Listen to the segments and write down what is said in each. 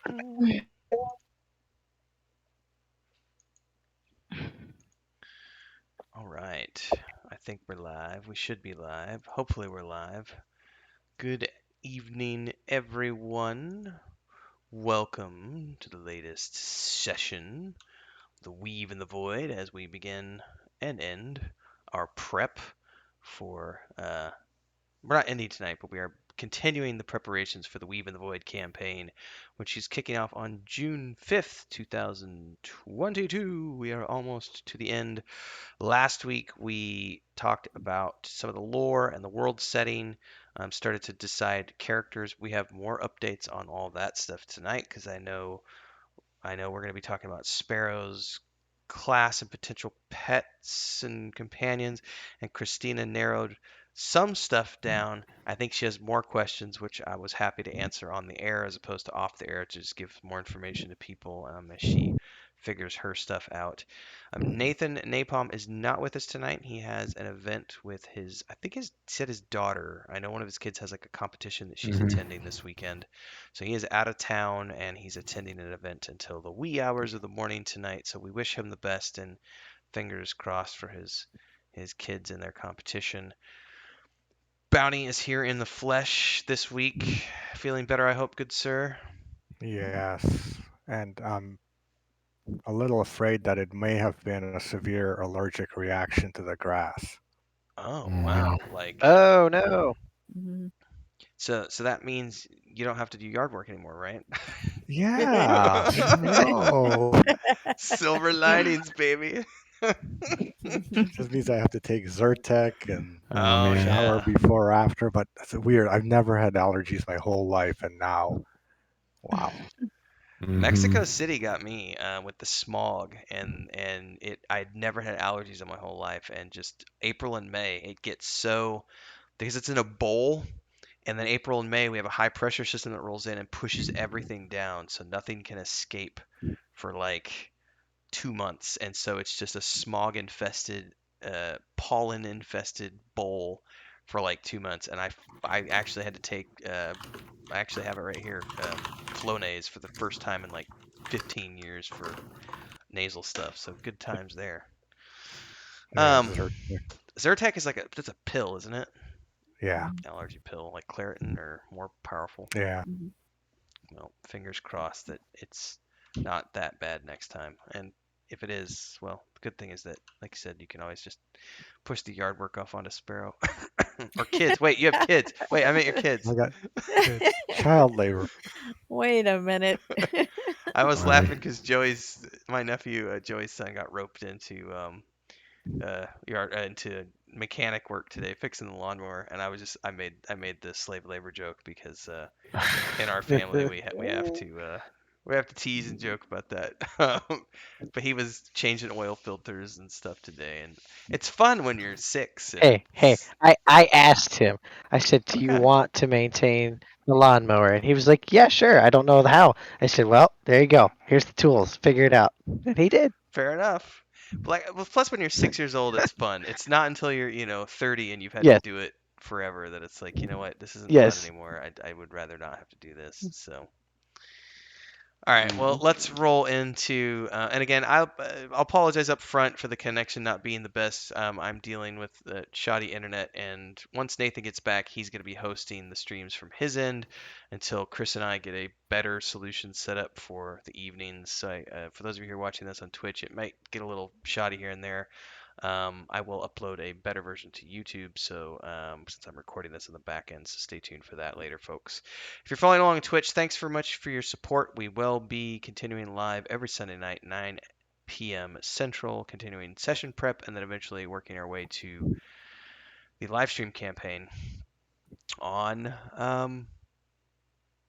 All right. I think we're live. We should be live. Hopefully, we're live. Good evening, everyone. Welcome to the latest session, The Weave in the Void, as we begin and end our prep for. We're not ending tonight, but we are continuing the preparations for the Weave in the Void campaign, which is kicking off on June 5th, 2022. We are almost to the end. Last week we talked about some of the lore and the world setting, started to decide characters. We have more updates on all that stuff tonight because I know we're going to be talking about Sparrow's class and potential pets and companions, and Christina narrowed some stuff down. I think she has more questions, which I was happy to answer on the air as opposed to off the air to just give more information to people as she figures her stuff out. Nathan Napalm is not with us tonight. He has an event with I think he said his daughter. I know one of his kids has like a competition that she's attending this weekend. So he is out of town and he's attending an event until the wee hours of the morning tonight. So we wish him the best and fingers crossed for his kids in their competition. Bounty is here in the flesh this week. Feeling better, I hope, good sir. Yes, and I'm a little afraid that it may have been a severe allergic reaction to the grass. Oh wow! Like Oh no. Mhm. so that means you don't have to do yard work anymore, right? Yeah, no. Silver linings, baby. Just means I have to take Zyrtec and Oh Oh man. shower yeah. before or after, but it's weird. I've never had allergies my whole life, and now, wow. Mexico City got me with the smog, and I'd never had allergies in my whole life, and just April and May it gets so because it's in a bowl, and then April and May we have a high pressure system that rolls in and pushes everything down, so nothing can escape for like 2 months, and so it's just a smog infested, pollen infested bowl for like 2 months, and I actually had to take I actually have it right here. Flonase for the first time in like 15 years for nasal stuff. So good times there. Yeah, Um, Zyrtec. Zyrtec is that's a pill, isn't it? Yeah, Allergy pill, like Claritin or more powerful. yeah. Mhm. Well, fingers crossed that it's not that bad next time. And if it is, well, the good thing is that, like I said, you can always just push the yard work off onto Sparrow or kids. Wait, you have kids. Wait, I meant your kids. I got it's child labor. Wait a minute. I was Funny. laughing because my nephew, Joey's son, got roped into into mechanic work today, fixing the lawnmower, and I made the slave labor joke because in our family we have to tease and joke about that. But he was changing oil filters and stuff today, and it's fun when you're 6 and Hey, I asked him. I said, "Do you okay, want to maintain the lawnmower?" And he was like, "Yeah, sure. I don't know how." I said, "Well, there you go. Here's the tools. Figure it out." And he did. fair enough. But well, plus when you're 6 years old, it's fun. It's not until you're 30 and you've had to Yes. do it forever that it's like, you know what, this isn't fun Yes. anymore. I would rather not have to do this. So. All right, well, Mhm. let's roll into, and again, I'll apologize up front for the connection not being the best. I'm dealing with shoddy internet, and once Nathan gets back, he's going to be hosting the streams from his end until Chris and I get a better solution set up for the evenings. So, for those of you who are watching this on Twitch, it might get a little shoddy here and there. I will upload a better version to YouTube, so since I'm recording this in the back end, so stay tuned for that later, folks. If you're following along on Twitch, thanks very much for your support. We will be continuing live every Sunday night, 9 p.m. Central, continuing session prep, and then eventually working our way to the live stream campaign on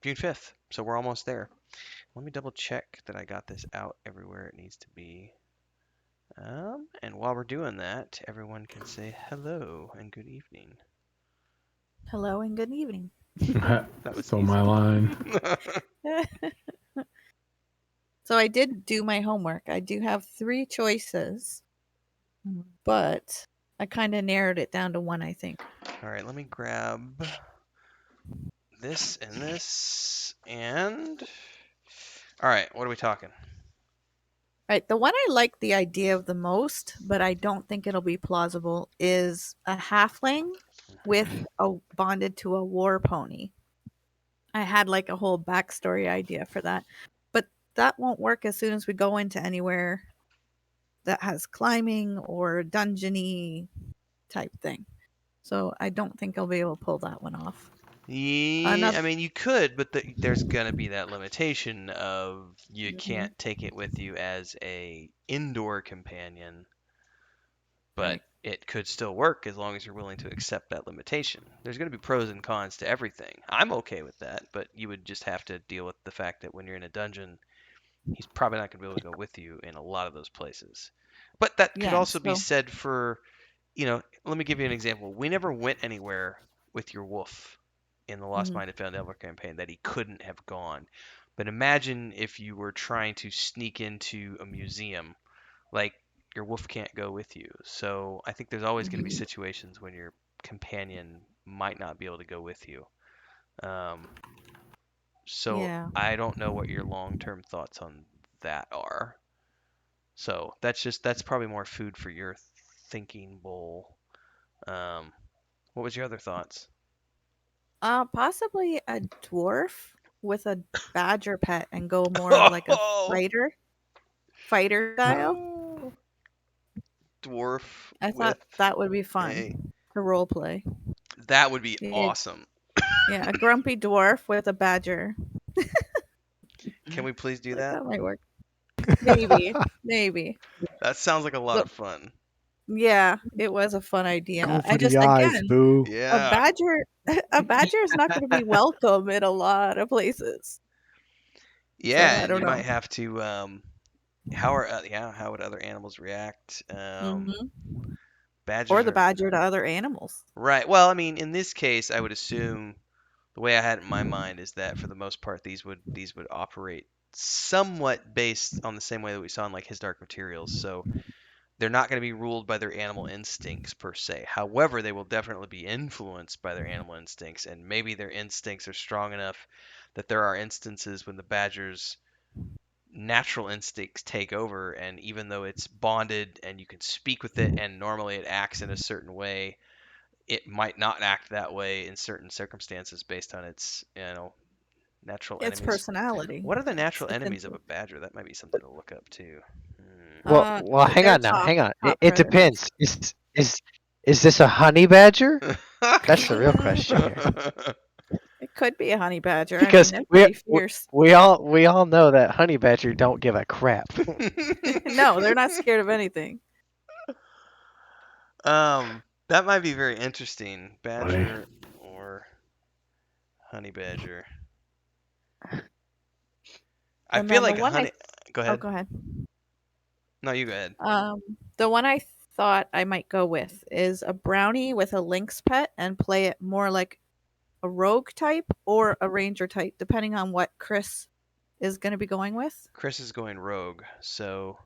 June 5th. So we're almost there. Let me double check that I got this out everywhere it needs to be. And while we're doing that, everyone can say hello and good evening. Hello and good evening. That was Stole easy. my line. So I did do my homework. I do have 3 choices, but I kind of narrowed it down to 1, I think. All right, let me grab this and this, and All right, what are we talking? Right. The one I like the idea of the most, but I don't think it'll be plausible, is a halfling with a bonded to a war pony. I had like a whole backstory idea for that, but that won't work as soon as we go into anywhere that has climbing or dungeony type thing. So I don't think I'll be able to pull that one off. Yeah, Another, I mean, you could, but there's gonna be that limitation of you Mhm. can't take it with you as a indoor companion, but Right. it could still work as long as you're willing to accept that limitation. There's gonna be pros and cons to everything. I'm okay with that, but you would just have to deal with the fact that when you're in a dungeon, he's probably not gonna be able to go with you in a lot of those places. But that could Yeah. also be So. said for, let me give you an example. We never went anywhere with your wolf in the Lost Mhm. Mine of Found Elver campaign that he couldn't have gone. But imagine if you were trying to sneak into a museum, like your wolf can't go with you. So I think there's always going to be Mhm. situations when your companion might not be able to go with you. Um, so Yeah. I don't know what your long-term thoughts on that are. So that's probably more food for your thinking bowl. Um, what was your other thoughts? Possibly a dwarf with a badger pet and go more of like a Oh, fighter style. dwarf I thought with that would be fun a to role play. that would be Yeah, awesome. yeah, a grumpy dwarf with a badger. Can we please do Like that? that might work. Maybe, maybe. That sounds like a lot But of fun. yeah, it was a fun idea. Go I for the just eyes, again, boo. a Yeah. badger, a badger is not going to be welcome in a lot of places. So Yeah, I and don't you might know. have to how would other animals react? Hmm. Or Badgers the are badger to other animals. right. Well, I mean, in this case, I would assume the way I had it in my mind is that for the most part these would operate somewhat based on the same way that we saw in like his Dark Materials. So they're not going to be ruled by their animal instincts per se. However, they will definitely be influenced by their animal instincts, and maybe their instincts are strong enough that there are instances when the badger's natural instincts take over, and even though it's bonded and you can speak with it, and normally it acts in a certain way, it might not act that way in certain circumstances based on its, natural Its enemies. personality. What are the It's natural its enemies of a influence. badger? That might be something to look up too. Well, hang They're on now, hang on. It, top it predators. depends. Is this a honey badger? That's the real question here. Hmm. It could be a honey badger. I mean, Because they're we pretty we fierce. we all know that honey badger don't give a crap. No, they're not scared of anything. That might be very interesting. Boy. Badger or honey badger. I And feel then the like a one I honey. Go oh, ahead. go ahead. No, you go ahead. The one I thought I might go with is a brownie with a lynx pet and play it more like a rogue type or a ranger type, depending on what Chris is going to be going with. Chris is going rogue, so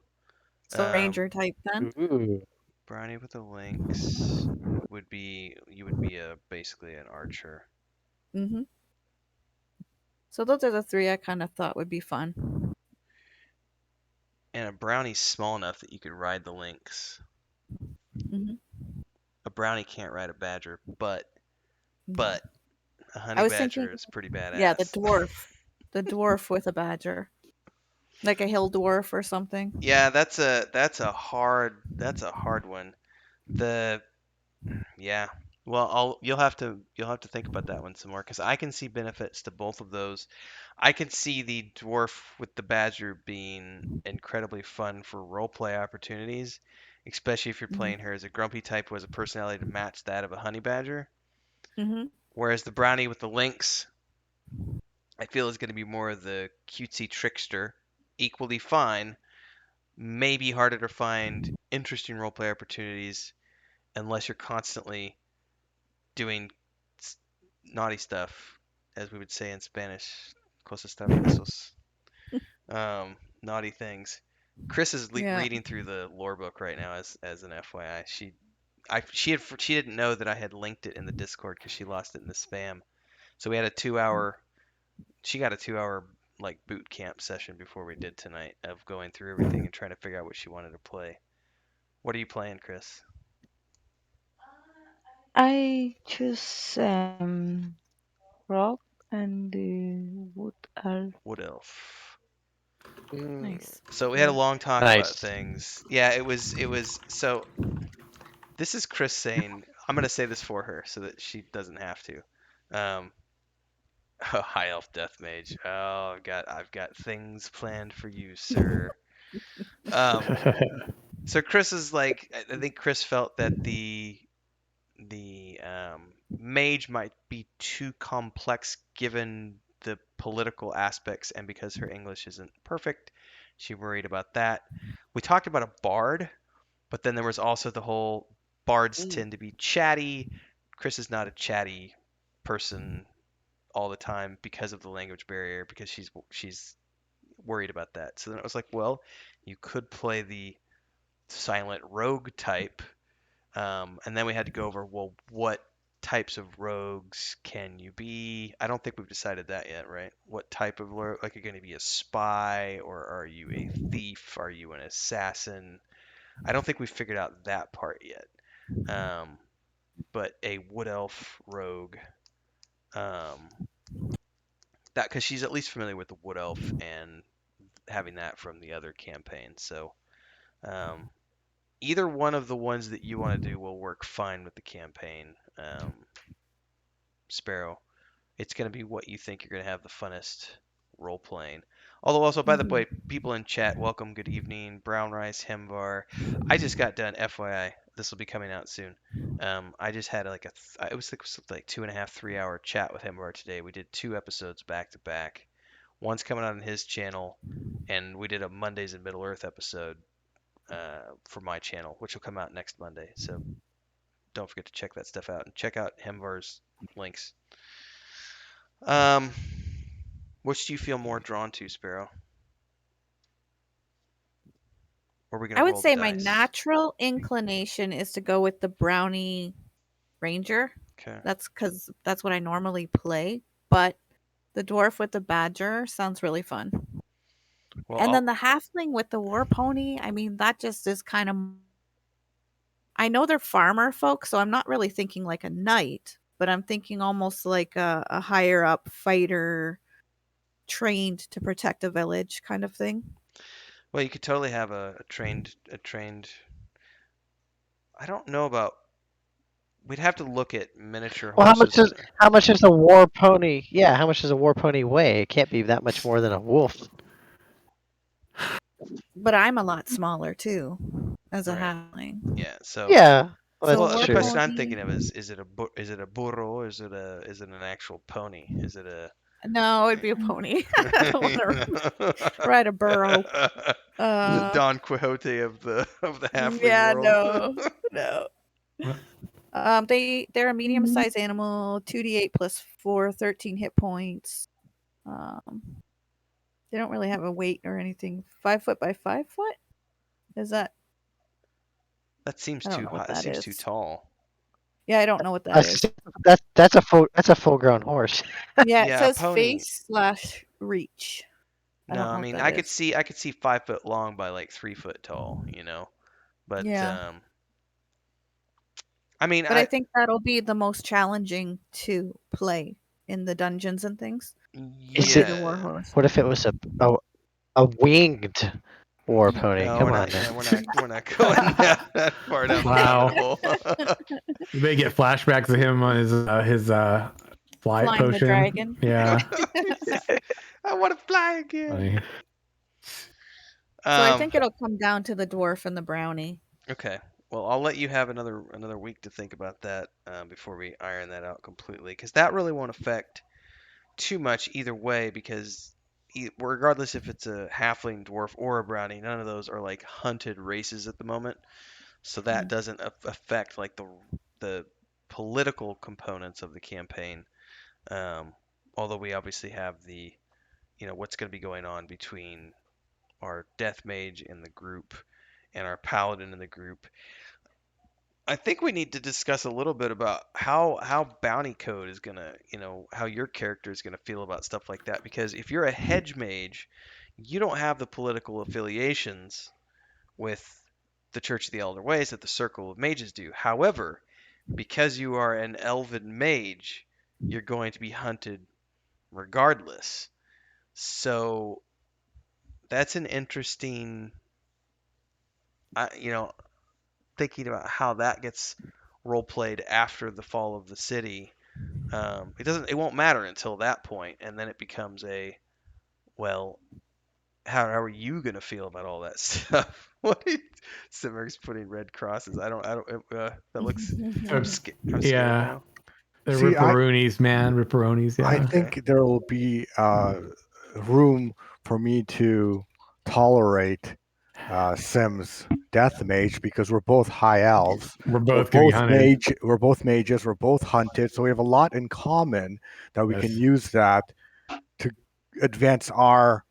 So um, ranger type then. Ooh. brownie with a lynx would be you would be a basically an archer, Hmm. So those are the three I kind of thought would be fun. and a brownie's small enough that you could ride the lynx. Hmm. A brownie can't ride a badger, but No. but a I honey was thinking, badger is pretty yeah, badass. the dwarf with a badger, like a hill dwarf or something. Yeah, that's a hard one. The Yeah. Well, you'll have to think about that one some more because I can see benefits to both of those. I can see the dwarf with the badger being incredibly fun for role play opportunities, especially if you're Hmm. playing her as a grumpy type who has a personality to match that of a honey badger. Hmm. Whereas the brownie with the lynx, I feel is going to be more of the cutesy trickster, equally fine, maybe harder to find interesting role play opportunities unless you're constantly doing naughty stuff, as we would say in Spanish, cosas traviesas, naughty things. Chris is Yeah. reading through the lore book right now as an FYI. She didn't know that I had linked it in the Discord because she lost it in the spam. So we had a 2 hour. She got a 2 hour like boot camp session before we did tonight of going through everything and trying to figure out what she wanted to play. What are you playing, Chris? I choose rock and wood elf. Wood Elf. Mm, Nice. So we had a long talk about nice. things. Yeah, it was so this is Chris saying, I'm gonna say this for her so that she doesn't have to. Um, oh, High Elf Death Mage. Oh, I've got things planned for you, sir. Um, so Chris is like, I think Chris felt that the mage might be too complex given the political aspects, and because her English isn't perfect, she worried about that. We talked about a bard, but then there was also the whole bards Mm. tend to be chatty. Chris is not a chatty person all the time because of the language barrier, because she's worried about that. So then I was like, well, you could play the silent rogue type, and then we had to go over, well, what types of rogues can you be? I don't think we've decided that yet, right? What type of rogue? Like, are you going to be a spy, or are you a thief? Are you an assassin? I don't think we figured out that part yet. Um, but a wood elf rogue, um, that because she's at least familiar with the wood elf and having that from the other campaign. So um, either one of the ones that you want to do will work fine with the campaign. Sparrow. It's going to be what you think you're going to have the funnest role playing. Although, also, by the Mhm. way, people in chat, welcome, good evening. Brown Rice, Hemvar. I just got done, FYI. This will be coming out soon. I just had like it was like 2.5, 3 hour chat with Hemvar today. We did 2 episodes back to back. One's coming out on his channel, and we did a Mondays in Middle Earth episode for my channel, which will come out next Monday. So don't forget to check that stuff out and check out Hemvar's links. Um, which do you feel more drawn to, Sparrow? Or are we gonna I would roll the say my dice? natural inclination is to go with the brownie ranger. Okay. That's because that's what I normally play. But the dwarf with the badger sounds really fun. Well, And then I'll. the halfling with the war pony, I mean, that just is kind of. I know they're farmer folk, so I'm not really thinking like a knight, but I'm thinking almost like a higher up fighter trained to protect a village kind of thing. Well, you could totally have a trained. I don't know about. We'd have to look at miniature Well, horses and. how much is a war pony? Yeah, how much does a war pony weigh? It can't be that much more than a wolf. But I'm a lot smaller too as a Right. halfling. Yeah. So. Yeah, well, So that's Well, war the true. question I'm pony. thinking of is it a burro? Or is it an actual pony? Is it a No, it'd be a pony. I don't want to ride a burro. the Uh, Don Quixote of the halfling yeah, world? no, no. They're a medium sized animal, 2d8 plus 4, 13 hit points. Um, they don't really have a weight or anything. 5 foot by 5 foot. Is that? That seems I don't too know what high. That that seems too is. tall. Yeah, I don't know what I that see- is. that's a full grown horse. Yeah, it Yeah, a says pony. face slash reach. I No, don't I know what mean that is. I could see 5 foot long by like 3 foot tall, you know. But Yeah, I mean but I I think that'll be the most challenging to play in the dungeons and things. Would Is be it? the war yeah. horse. What if it was a winged war pony? No, Come on we're not going that far down the rabbit Wow. hole. You may get flashbacks of him on his flight Flying the potion. dragon. Yeah. I want to fly again. Funny. So I Um think it'll come down to the dwarf and the brownie. okay. Well, I'll let you have another week to think about that before we iron that out completely, because that really won't affect too much either way, because regardless if it's a halfling, dwarf, or a brownie, none of those are like hunted races at the moment. So that Mm. doesn't affect like the political components of the campaign. Um, although we obviously have the what's going to be going on between our death mage in the group and our paladin in the group. I think we need to discuss a little bit about how bounty code is gonna, how your character is gonna feel about stuff like that. Because if you're a hedge mage, you don't have the political affiliations with the Church of the Elder Ways that the Circle of Mages do. However, because you are an elven mage, you're going to be hunted regardless. So that's an interesting, thinking about how that gets role played after the fall of the city. It won't matter until that point, and then it becomes well, how are you gonna feel about all that stuff? Simmer's putting red crosses. I don't. That looks. Uh, I'm scared yeah, now. the See, ripperoonies, man, ripperoonies. I Yeah. Okay. think there will be room for me to tolerate Sim's death mage because we're both high elves. We're both gonna be hunted. We're both mages. We're both hunted. So we have a lot in common that we can Yes. use that to advance our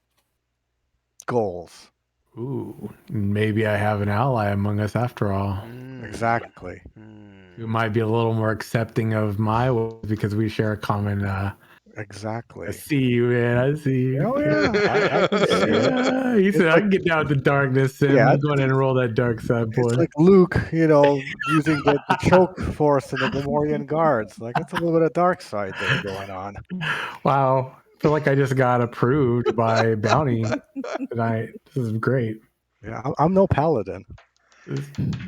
goals. Ooh, maybe I have an ally among us after all. Exactly. Who might be a little more accepting of my ways because we share a common. I Exactly. see you, man. I see you. Oh yeah, I can see it. Yeah, he It's said, "I like can get down with the darkness, Sim. yeah, You go ahead and roll that dark side, boy." it's like Luke, using the choke force in the Gamorrean guards. Like it's a little bit of dark side there going on. Wow, I feel like I just got approved by Bounty tonight. This is great. Yeah, I'm no paladin.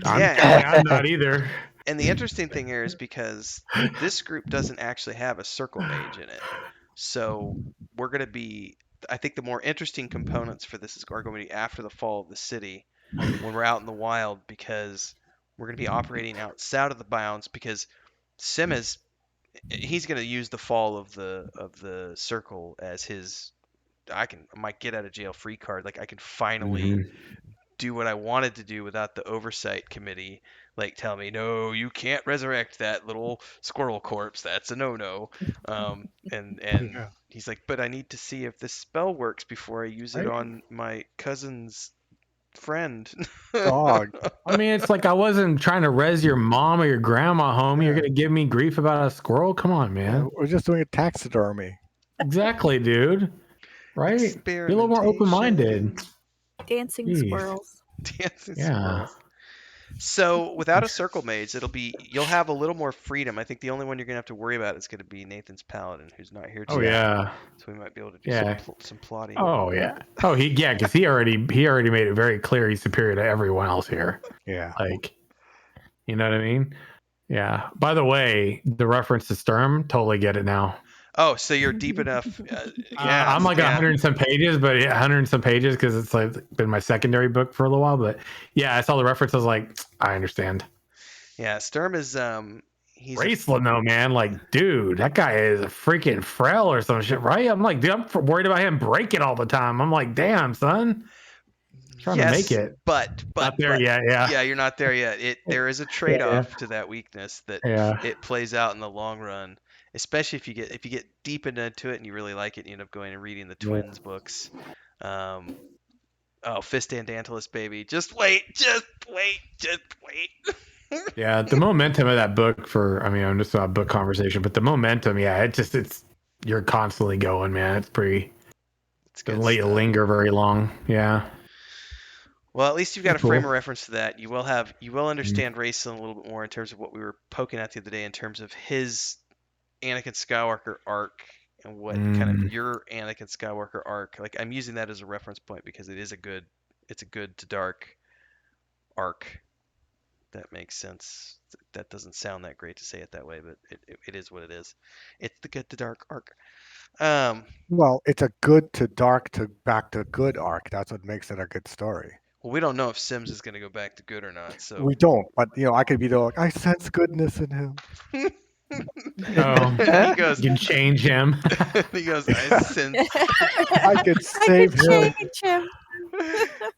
I'm not either. And the interesting thing here is because this group doesn't actually have a circle mage in it. So we're going to be, I think the more interesting components for this are going to be after the fall of the city when we're out in the wild because we're going to be operating outside of the bounds because Sim he's going to use the fall of the circle as his my get out of jail free card. Like I can finally do what I wanted to do without the oversight committee like tell me no, you can't resurrect that little squirrel corpse. That's a no-no. And Yeah. he's like, but I need to see if this spell works before I use it Right. on my cousin's friend. Dog. I mean, it's like I wasn't trying to res your mom or your grandma, homie. You're Yeah. gonna give me grief about a squirrel? Come on, man. Yeah, we're just doing a taxidermy. Exactly, dude. Right? Be a little more open-minded. Dancing Jeez. squirrels. Dancing Yeah. squirrels. So without a circle mage, you'll have a little more freedom. I think the only one you're gonna have to worry about is gonna be Nathan's paladin, who's not here Oh today. yeah. So we might be able to do Yeah. some plotting. Oh yeah. Oh because he already made it very clear he's superior to everyone else here. Yeah. Like, you know what I mean? Yeah. By the way, the reference to Sturm, totally get it now. Oh, so you're deep enough. Yeah, I'm like 100 and some pages, but 100 and some pages because it's like been my secondary book for a little while. But yeah, I saw the reference. I was like, I understand. Yeah, Sturm is he's Raceland though, man. Like, dude, that guy is a freaking frail or some shit, right? I'm like, dude, I'm worried about him breaking all the time. I'm like, damn, son. Trying to make it. but Not there yet, yeah. Yeah, you're not there yet. There is a trade-off to that weakness that it plays out in the long run. Especially if you get deep into it and you really like it, and you end up going and reading the twins books. Fist and Dantalus, baby. Just wait. Yeah, the momentum of that book I'm just a book conversation, but the momentum, yeah, it's you're constantly going, man. It's pretty. It's doesn't let you linger very long. Yeah. Well, at least you've got a Cool. frame of reference to that. You will understand Rayson a little bit more in terms of what we were poking at the other day in terms of his Anakin Skywalker arc and what kind of your Anakin Skywalker arc. Like I'm using that as a reference point because it's a good to dark arc. That makes sense. That doesn't sound that great to say it that way, but it is what it is. It's the good to dark arc. Well, it's a good to dark to back to good arc. That's what makes it a good story. Well, we don't know if Sims is going to go back to good or not. So we don't, but I could be like, I sense goodness in him. He goes, you can change him. He goes, I sense. I could save him.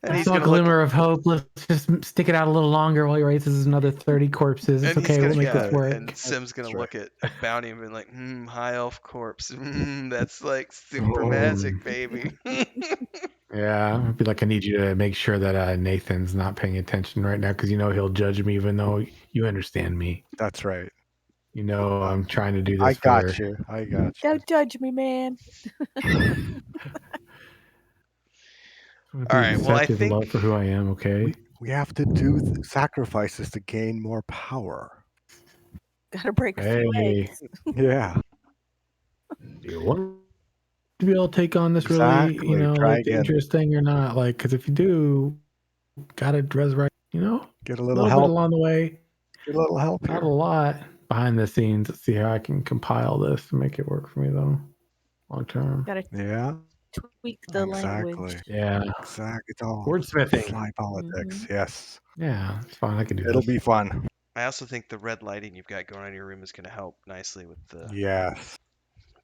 And he's a gonna glimmer of hope. Let's just stick it out a little longer while he raises another 30 corpses. It's okay. We'll make this work. And Sim's gonna look at Bounty and be like, high elf corpse. That's like super magic, baby. Yeah, I'd be like, I need you to make sure that Nathan's not paying attention right now because he'll judge me, even though you understand me. That's right. I'm trying to do I this got for. you. I got you. Don't judge me, man. Be All right. Well, I accepted and think loved for who I am. Okay. We have to do sacrifices to gain more power. Gotta break a few Hey, eggs. Yeah, do you want to be able to take on this really, exactly. like Dragon. dangerous thing or not? Like, because if you do, gotta resurrect. Get a A little little bit help. along the way, Get a little help not a here. lot behind the scenes. Let's see how I can compile this and make it work for me though, long term. Gotta Yeah, tweak the exactly. language. Yeah, Exactly. It's all wordsmithing. sly politics. Mhm. Yes. Yeah, it's fine. I can do It'll this. be fun. I also think the red lighting you've got going on in your room is going to help nicely with Yes.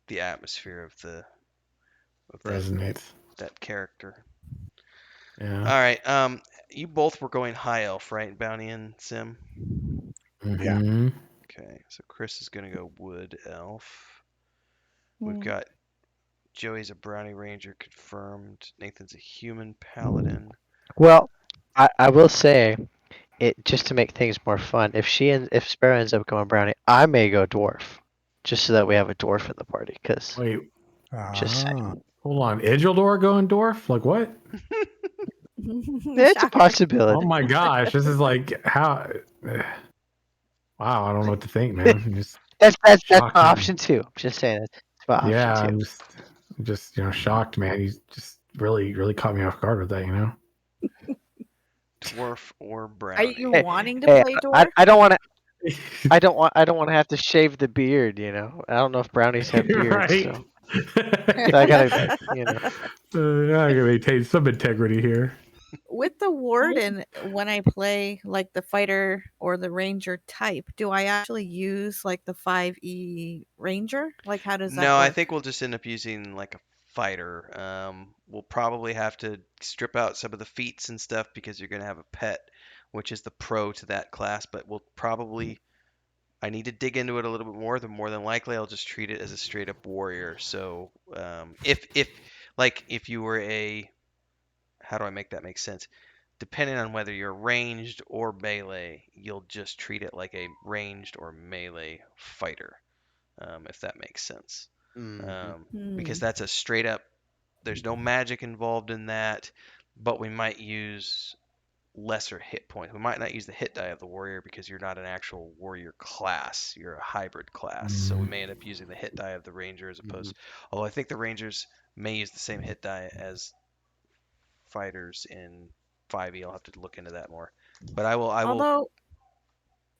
the atmosphere of that Resonates. that character. Yeah. All right. You both were going high elf, right? Bounty and Sim. Yeah. Mm-hmm. Okay. So Chris is going to go wood elf. We've Mm. got Joey's a brownie ranger confirmed. Nathan's a human paladin. Well, I will say it just to make things more fun. If Sparrow ends up going brownie, I may go dwarf, just so that we have a dwarf in the party. Cause Wait, just saying. Ah. hold on. Idrildor going dwarf? Like what? It's a Shocker. Oh possibility. my gosh, this is like how. Wow, I don't know what to think, man. I'm just That's my shocked. option too. I'm just saying it's my option Yeah, too. I'm just shocked, man. He's just really caught me off guard with that. Dwarf or Are you brownie. Hey, wanting to hey, play dwarf? I don't want to. I don't want to have to shave the beard. I don't know if brownies have beards, Right. so I gotta. I gotta maintain some integrity here. With the warden, when I play like the fighter or the ranger type, do I actually use like the 5e ranger? Like, how does that No, I work? think we'll just end up using like a fighter. We'll probably have to strip out some of the feats and stuff because you're going to have a pet, which is the pro to that class. But we'll probably, I need to dig into it a little bit more. The more than likely, I'll just treat it as a straight up warrior. So if you were a, how do I make that make sense? Depending on whether you're ranged or melee, you'll just treat it like a ranged or melee fighter, if that makes sense. Mhm. Um, Hmm. because that's a straight up, there's no magic involved in that, but we might use lesser hit points. We might not use the hit die of the warrior because you're not an actual warrior class. You're a hybrid class. So we Mm, may end up using the hit die of the ranger as Mhm. opposed, although I think the rangers may use the same hit die as fighters in 5e. I'll have to look into that more. But I will. Although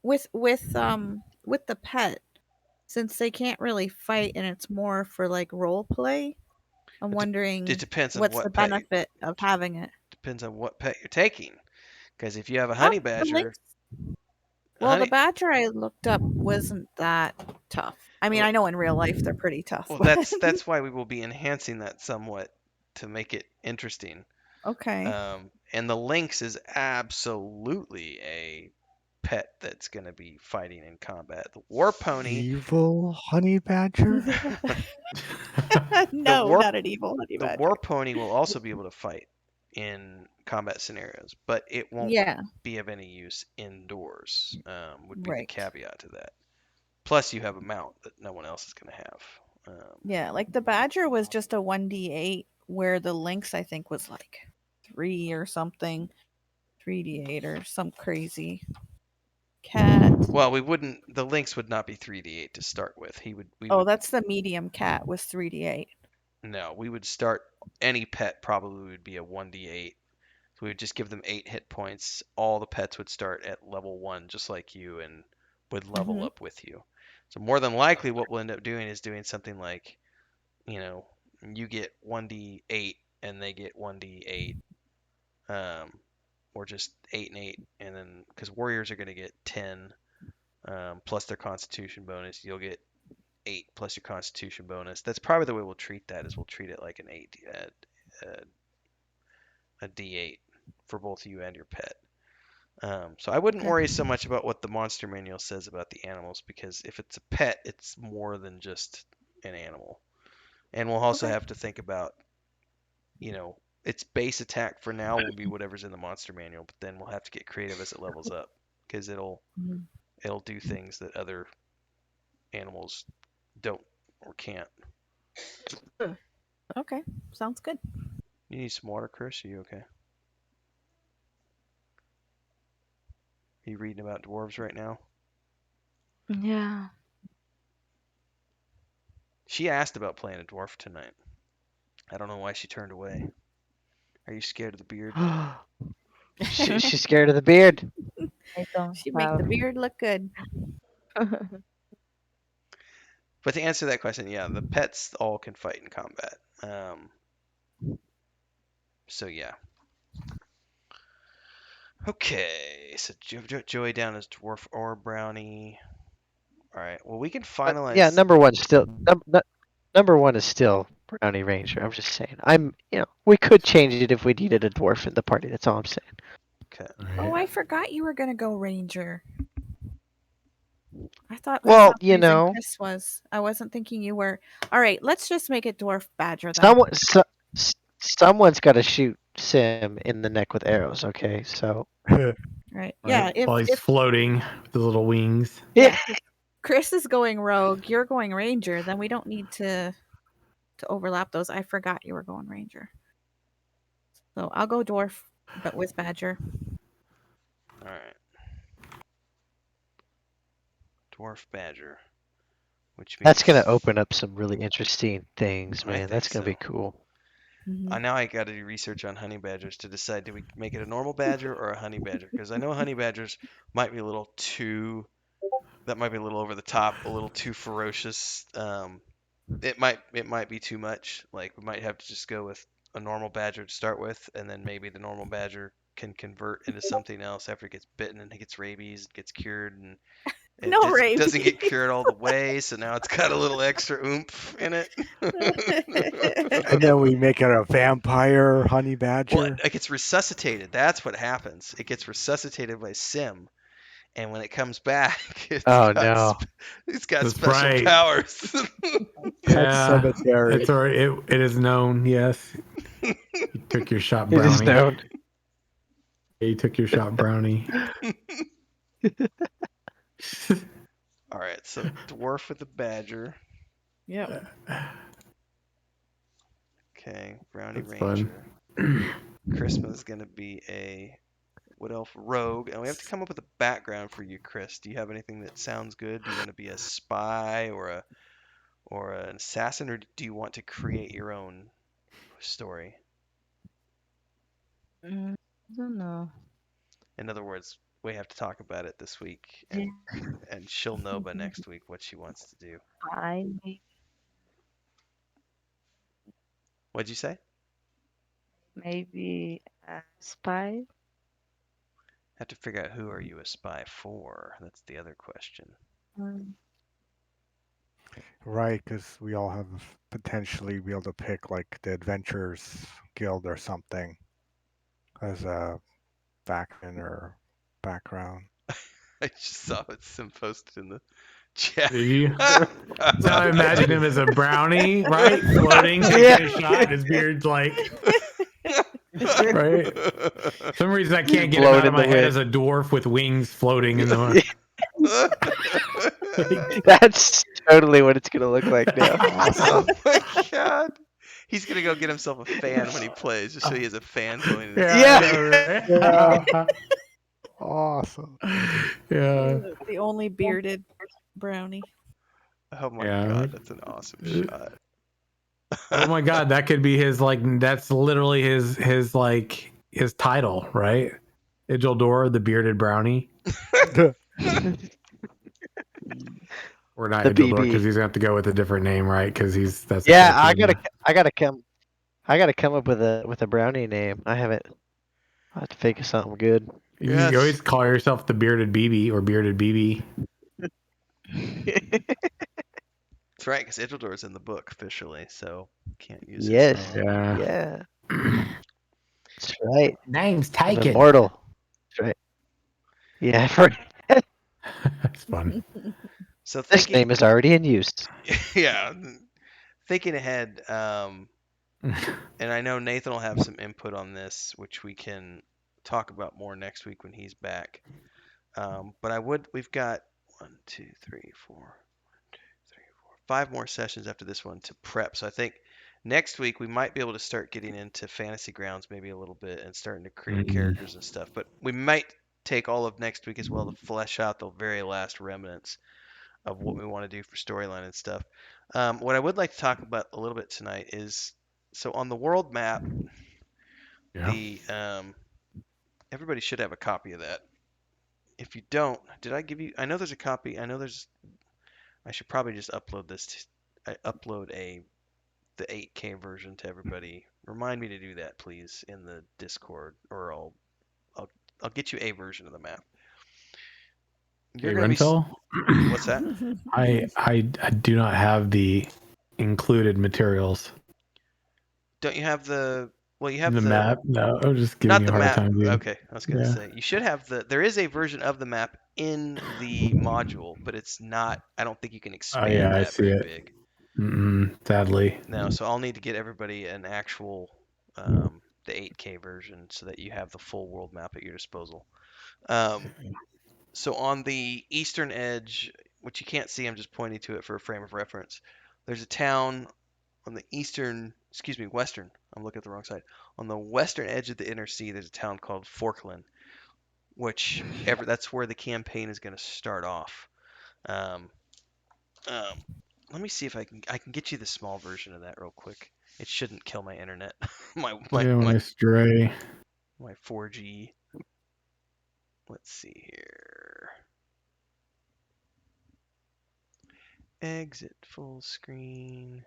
with the pet, since they can't really fight and it's more for like role play, I'm It, it wondering depends on what's the what pet. benefit of having it. Depends on what pet you're taking. Because if you have a Oh, honey the badger, lynx. a Well, the honey. badger I looked up wasn't that tough. I mean, Well, I know in real life they're pretty tough, well, but that's why we will be enhancing that somewhat to make it interesting. okay. And the lynx is absolutely a pet that's going to be fighting in combat. The war pony, Evil honey badger? the No, war not an evil honey the badger. war pony will also be able to fight in combat scenarios, but it won't Yeah, be of any use indoors. Would be the right. caveat to that. Plus, you have a mount that no one else is going to have. Yeah, like the badger was just a 1d8, where the lynx I think was like 3 or something. 3d8 or some crazy cat. Well, we wouldn't. The lynx would not be 3d8 to start with. He would. We Oh, would. that's the medium cat was 3d8. No, we would start. Any pet probably would be a 1d8. So we would just give them 8 hit points. All the pets would start at level 1, just like you, and would level Mhm. up with you. So more than likely, what we'll end up doing is doing something like, you know, you get 1d8 and they get 1d8, or just 8 and 8, and then because warriors are going to get 10 plus their Constitution bonus, you'll get 8 plus your Constitution bonus. That's probably the way we'll treat that. Is we'll treat it like an 8, a D8 for both you and your pet. So I wouldn't Okay. worry so much about what the monster manual says about the animals because if it's a pet, it's more than just an animal. And we'll also Okay. have to think about, you know, its base attack for now will be whatever's in the monster manual, but then we'll have to get creative as it levels up because it'll do things that other animals don't or can't. Okay, sounds good. You need some water, Chris? Are you okay? Are you reading about dwarves right now? Yeah. She asked about playing a dwarf tonight. I don't know why she turned away. Are you scared of the beard? She's scared of the beard. I don't She make the have. beard look good. But to answer that question, yeah, the pets all can fight in combat. So yeah. Okay, so Joey down as dwarf or brownie. All right. Well, we can But finalize. yeah, number one still number one is still Brownie Ranger. I'm just saying. We could change it if we needed a dwarf in the party. That's all I'm saying. Okay. Oh, I forgot you were gonna go ranger. I thought that's Well, how the reason Chris was. I wasn't thinking you were. All right, let's just make it dwarf badger then. someone's got to shoot Sim in the neck with arrows. Okay, so Right. Yeah. While he's If floating with the little wings. yeah, Chris is going rogue, you're going ranger, then we don't need to overlap those. I forgot you were going ranger. So I'll go dwarf, but with badger. All right. Dwarf badger, which means that's gonna open up some really interesting things, I man. think That's gonna be so. cool. Now I got to do research on honey badgers to decide do we make it a normal badger or a honey badger? Because I know honey badgers might be a little too. That might be a little over the top, a little too ferocious. It might be too much. Like we might have to just go with a normal badger to start with, and then maybe the normal badger can convert into something else after it gets bitten and it gets rabies, gets cured, and it No rabies. doesn't get cured all the way. So now it's got a little extra oomph in it. And then we make it a vampire honey badger. Well, it gets resuscitated. That's what happens. It gets resuscitated by Sim, and when it comes back, it's got That's special right. powers. Yeah, cemetery. it's already, it is known. Yes, you took your shot, It is Brownie. known. Yeah, you took your shot, Brownie. All right, so dwarf with a badger. Yep. Okay, brownie That's ranger. fun. Christmas gonna be a wood elf rogue, and we have to come up with a background for you, Chris. Do you have anything that sounds good? Do you want to be a spy or an assassin, or do you want to create your own story? I don't know. In other words, we have to talk about it this week, and she'll know by next week what she wants to do. I What'd you say? maybe a spy. Have to figure out who are you a spy for. That's the other question. Right, because we all have potentially be able to pick like the Adventurers Guild or something as a backman or background. I just saw it Sim posted in the chat. Did you? Now I imagine him as a brownie, right? Floating, taking a shot. His beard's like, right? For some reason I can't get him Float out in of my the head wind. as a dwarf with wings floating in the. That's totally what it's gonna look like now. Oh my god. He's gonna go get himself a fan when he plays, just so he has a fan blowing in his Yeah. face. I know, right? Awesome. Yeah. The only bearded brownie. Oh my Yeah. god, that's an awesome shot. Oh my god, that could be his that's literally his like his title, right? Isildur, the bearded brownie. Or not The Isildur, BB. because he's gonna have to go with a different name, right? Because that's Yeah, the I character gotta come up with a brownie name. I haven't. I have to think of something good. You Yes. can always call yourself the bearded BB or bearded BB. That's right, because Isildur's in the book officially, so can't use Yes. his name. Yeah. Yeah. That's right. Name's I'm taken. immortal. That's right. Yeah, That's fun. So this name is already in use. yeah, thinking ahead, And I know Nathan will have some input on this, which we can talk about more next week when he's back. But we've got 5 more sessions after this one to prep. So I think next week we might be able to start getting into Fantasy Grounds maybe a little bit and starting to create characters and stuff. But we might take all of next week as well to flesh out the very last remnants of what we want to do for storyline and stuff. What I would like to talk about a little bit tonight is so on the world map, Yeah. the everybody should have a copy of that. If you don't, did I give you? I know there's a copy. I should probably just upload this. I upload the 8K version to everybody. Remind me to do that, please, in the Discord, or I'll I'll get you a version of the map. You're Hey, gonna be. Rental. What's that? I do not have the included materials. Don't you have the? Well, you have The the. map? No, I'm just giving Not you a the hard map. time, dude. Okay, I was gonna Yeah. say you should have the. There is a version of the map in the module, but it's not. I don't think you can Oh expand yeah, I that see very it. big. Sadly. No, so I'll need to get everybody an actual the 8K version so that you have the full world map at your disposal. So on the eastern edge, which you can't see, I'm just pointing to it for a frame of reference. There's a town on the western. I'm looking at the wrong side. On the western edge of the inner sea, there's a town called Forkland, that's where the campaign is going to start off. Um, um, Let me see if I can get you the small version of that real quick. It shouldn't kill my internet. my my Yeah, when my I stray. my 4G. Let's see here. Exit full screen.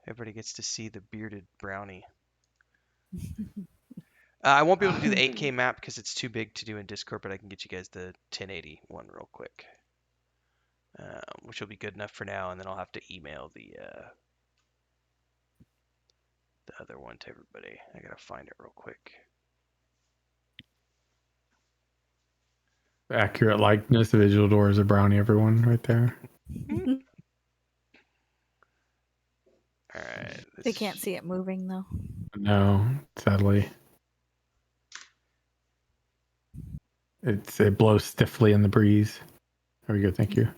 Everybody gets to see the bearded brownie. I won't be able to do the 8K map because it's too big to do in Discord, but I can get you guys the 1080 one real quick, which will be good enough for now, and then I'll have to email the other one to everybody. I gotta find it real quick. Accurate likeness of Visual Doors of Brownie, everyone, right there. All right. They can't see it moving though. No, sadly. It blows stiffly in the breeze. There we go, thank you.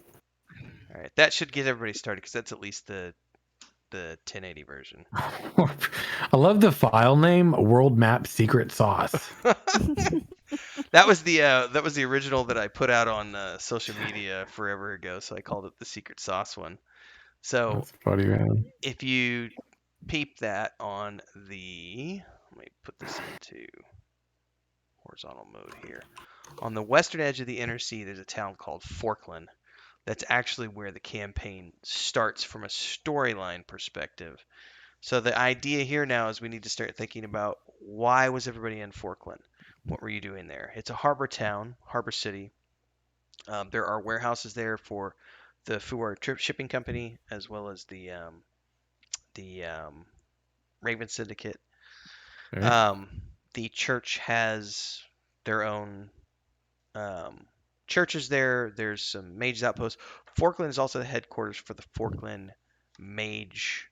All right, that should get everybody started because that's at least the 1080 version. I love the file name, World Map Secret Sauce. That was the original that I put out on social media forever ago, so I called it the secret sauce one. So That's funny, man. if you peep that on let me put this into horizontal mode here. On the western edge of the inner sea, there's a town called Forkland. That's actually where the campaign starts from a storyline perspective. So the idea here now is we need to start thinking about why was everybody in Forkland? What were you doing there? It's a harbor town, harbor city. There are warehouses there for the Fuar Trip Shipping Company as well as the Raven Syndicate. Okay. The church has their own churches there. There's some mages outposts. Forkland is also the headquarters for the Forkland Mage.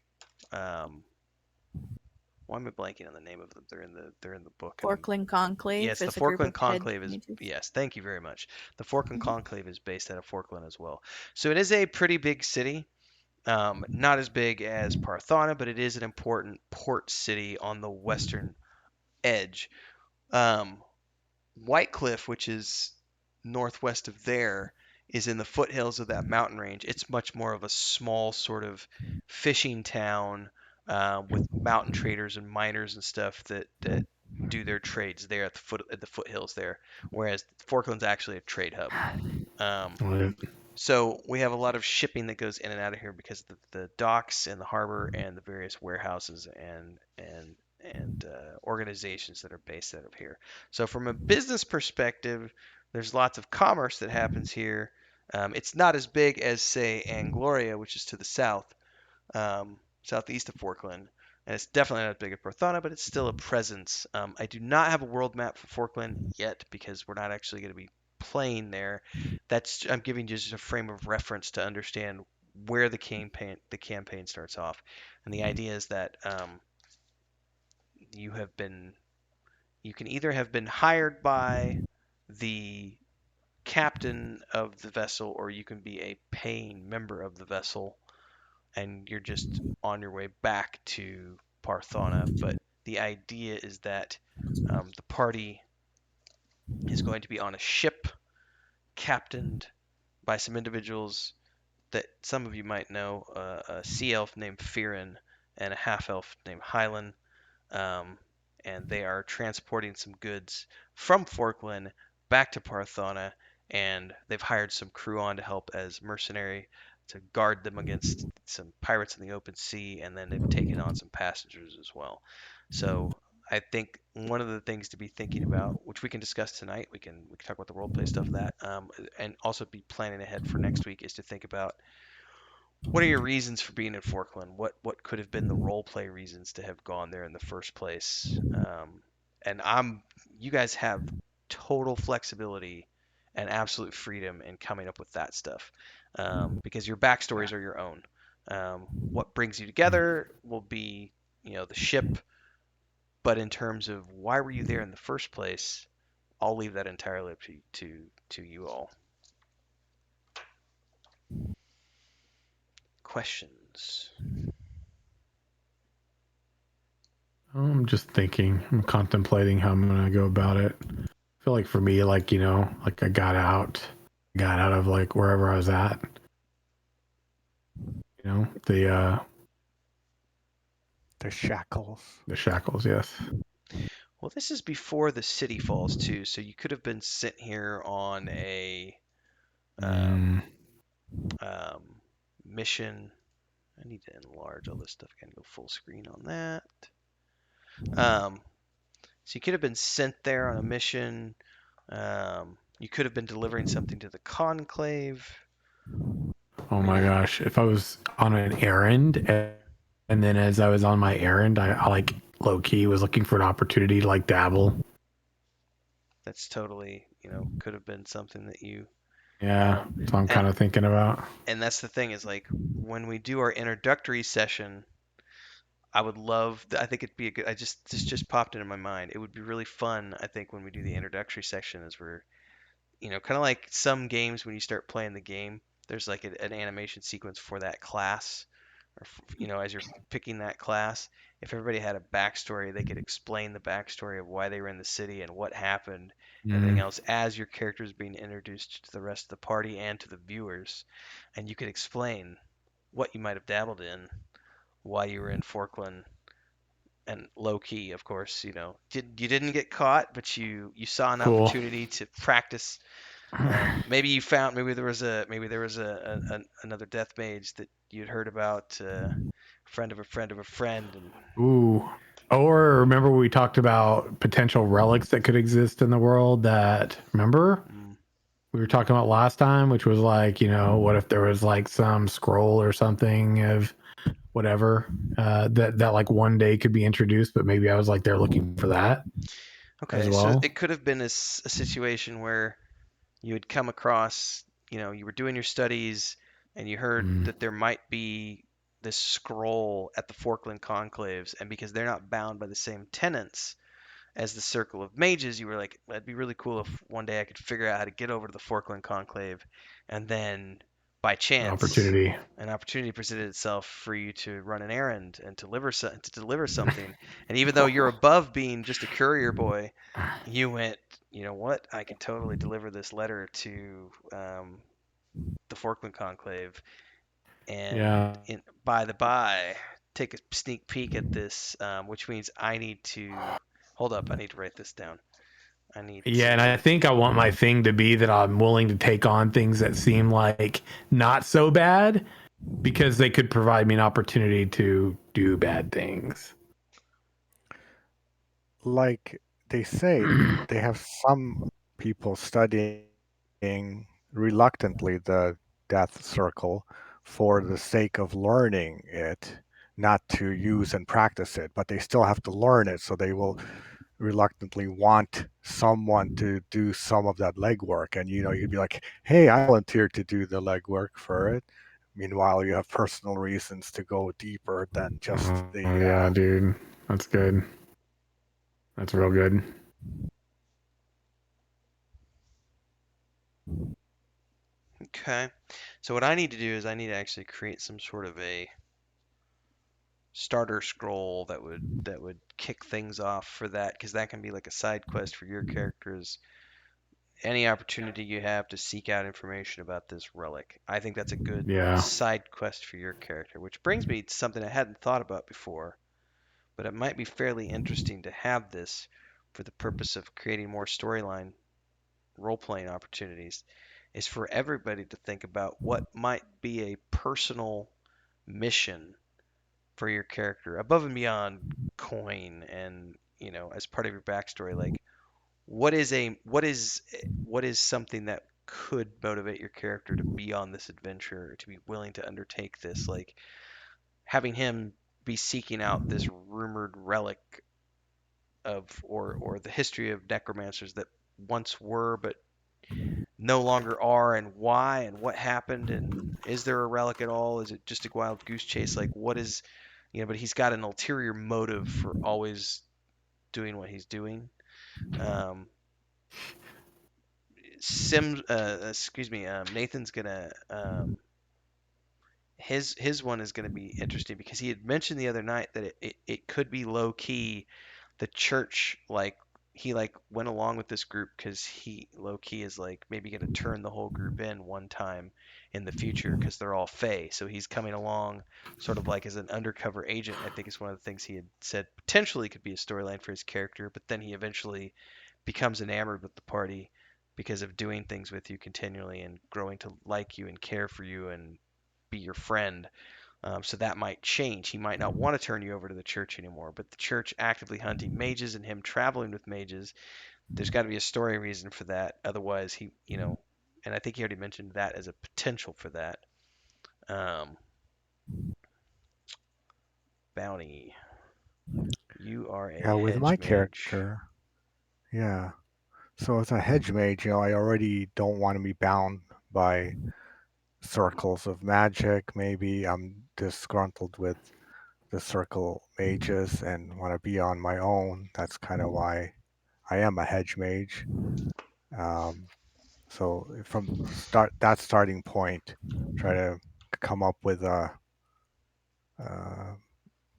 Why am I blanking on the name of them? They're in the book. Forkland Conclave. Yes, the is a group Forkland of head Conclave is. mages. Yes, thank you very much. The Forkland Mhm. Conclave is based out of Forkland as well. So it is a pretty big city. Not as big as Parthana, but it is an important port city on the western edge. Um, Whitecliff, which is northwest of there, is in the foothills of that mountain range. It's much more of a small sort of fishing town with mountain traders and miners and stuff that do their trades there at the foothills there. Whereas Forkland's actually a trade hub. Right. So we have a lot of shipping that goes in and out of here because of the docks and the harbor and the various warehouses and organizations that are based out of here. So from a business perspective, there's lots of commerce that happens here. It's not as big as say Angloria, which is to the south, southeast of Forkland, and it's definitely not as big as Porthana, but it's still a presence. I do not have a world map for Forkland yet because we're not actually going to be playing there. I'm giving you just a frame of reference to understand where the campaign starts off, and the idea is that you have been you can either have been hired by the captain of the vessel, or you can be a paying member of the vessel, and you're just on your way back to Parthona. But the idea is that the party is going to be on a ship captained by some individuals that some of you might know, a sea elf named Firin and a half elf named Hylan. Um, and they are transporting some goods from Forkland back to Parthona, and they've hired some crew on to help as mercenary to guard them against some pirates in the open sea, and then they've taken on some passengers as well. So I think one of the things to be thinking about, which we can discuss tonight, we can talk about the role play stuff of that, and also be planning ahead for next week, is to think about what are your reasons for being in Forkland? What could have been the role play reasons to have gone there in the first place? And you guys have total flexibility and absolute freedom in coming up with that stuff, because your backstories are your own. What brings you together will be, the ship, but in terms of why were you there in the first place, I'll leave that entirely up to you all. Questions? I'm just thinking. I'm contemplating how I'm gonna go about it. I feel like for me, like like I got out of like wherever I was at. The shackles. the shackles. Yes. Well, this is before the city falls too, so you could have been sent here on a mission. I need to enlarge all this stuff. I gotta go full screen on that. So you could have been sent there on a mission. You could have been delivering something to the conclave. Oh my gosh! If I was on an errand, and then as I was on my errand, I like low key was looking for an opportunity to like dabble. That's totally, could have been something that you. Yeah, so I'm kind of thinking about. And that's the thing is like when we do our introductory session, I would love. I think it'd be a good. This just popped into my mind. It would be really fun. I think when we do the introductory section, is we're, kind of like some games when you start playing the game, there's like an animation sequence for that class, or as you're picking that class. If everybody had a backstory, they could explain the backstory of why they were in the city and what happened, everything else, as your character is being introduced to the rest of the party and to the viewers, and you could explain what you might have dabbled in, why you were in Forkland, and low key, of course, you didn't get caught, but you saw an Cool. opportunity to practice. Maybe you found maybe there was another death mage that you'd heard about, friend of a friend of a friend, and Ooh. Or remember we talked about potential relics that could exist in the world that remember we were talking about last time, which was like, what if there was like some scroll or something of whatever that like one day could be introduced, but maybe I was like they're looking for that. okay, as well. so it could have been a situation where you had come across, you were doing your studies and you heard that there might be this scroll at the Forkland conclaves, and because they're not bound by the same tenets as the Circle of Mages, you were like, that'd be really cool if one day I could figure out how to get over to the Forkland conclave, and then by chance an opportunity presented itself for you to run an errand and to deliver something. And even though you're above being just a courier boy, you went, you know what? I can totally deliver this letter to the Forkland Conclave. And by the by, take a sneak peek at this, which means I need to hold up. I need to write this down. And I think I want my thing to be that I'm willing to take on things that seem like not so bad because they could provide me an opportunity to do bad things. Like they say, they have some people studying reluctantly the death circle for the sake of learning it, not to use and practice it, but they still have to learn it, so they will reluctantly want someone to do some of that legwork. And you'd be like, hey, I volunteered to do the legwork for it, Meanwhile, you have personal reasons to go deeper than just Oh, the. yeah, dude. That's good. That's real good. Okay. So what I need to do is I need to actually create some sort of a starter scroll that would kick things off for that, because that can be like a side quest for your characters. Any opportunity you have to seek out information about this relic, I think that's a good Yeah. side quest for your character. Which brings me to something I hadn't thought about before, but it might be fairly interesting to have this for the purpose of creating more storyline role-playing opportunities, is for everybody to think about what might be a personal mission for your character above and beyond coin, and as part of your backstory, like what is something that could motivate your character to be on this adventure, to be willing to undertake this, like having him be seeking out this rumored relic of, or the history of necromancers that once were but no longer are, and why, and what happened, and is there a relic at all, is it just a wild goose chase, like what is, but he's got an ulterior motive for always doing what he's doing. um, Nathan's gonna, his one is gonna be interesting because he had mentioned the other night that it could be low key. The church, like, he like went along with this group because he low key is like maybe gonna turn the whole group in one time in the future because they're all Fey. So he's coming along sort of like as an undercover agent. I think it's one of the things he had said potentially could be a storyline for his character, but then he eventually becomes enamored with the party because of doing things with you continually and growing to like you and care for you and be your friend. So that might change. He might not want to turn you over to the church anymore, but the church actively hunting mages and him traveling with mages, there's got to be a story reason for that. Otherwise, and I think he already mentioned that as a potential for that. Um, Bounty, you are a Yeah, with hedge my mage. character, yeah. So as a hedge mage, I already don't want to be bound by circles of magic. Maybe I'm disgruntled with the circle mages and want to be on my own. That's kind of why I am a hedge mage. Um, so from that starting point, try to come up with uh,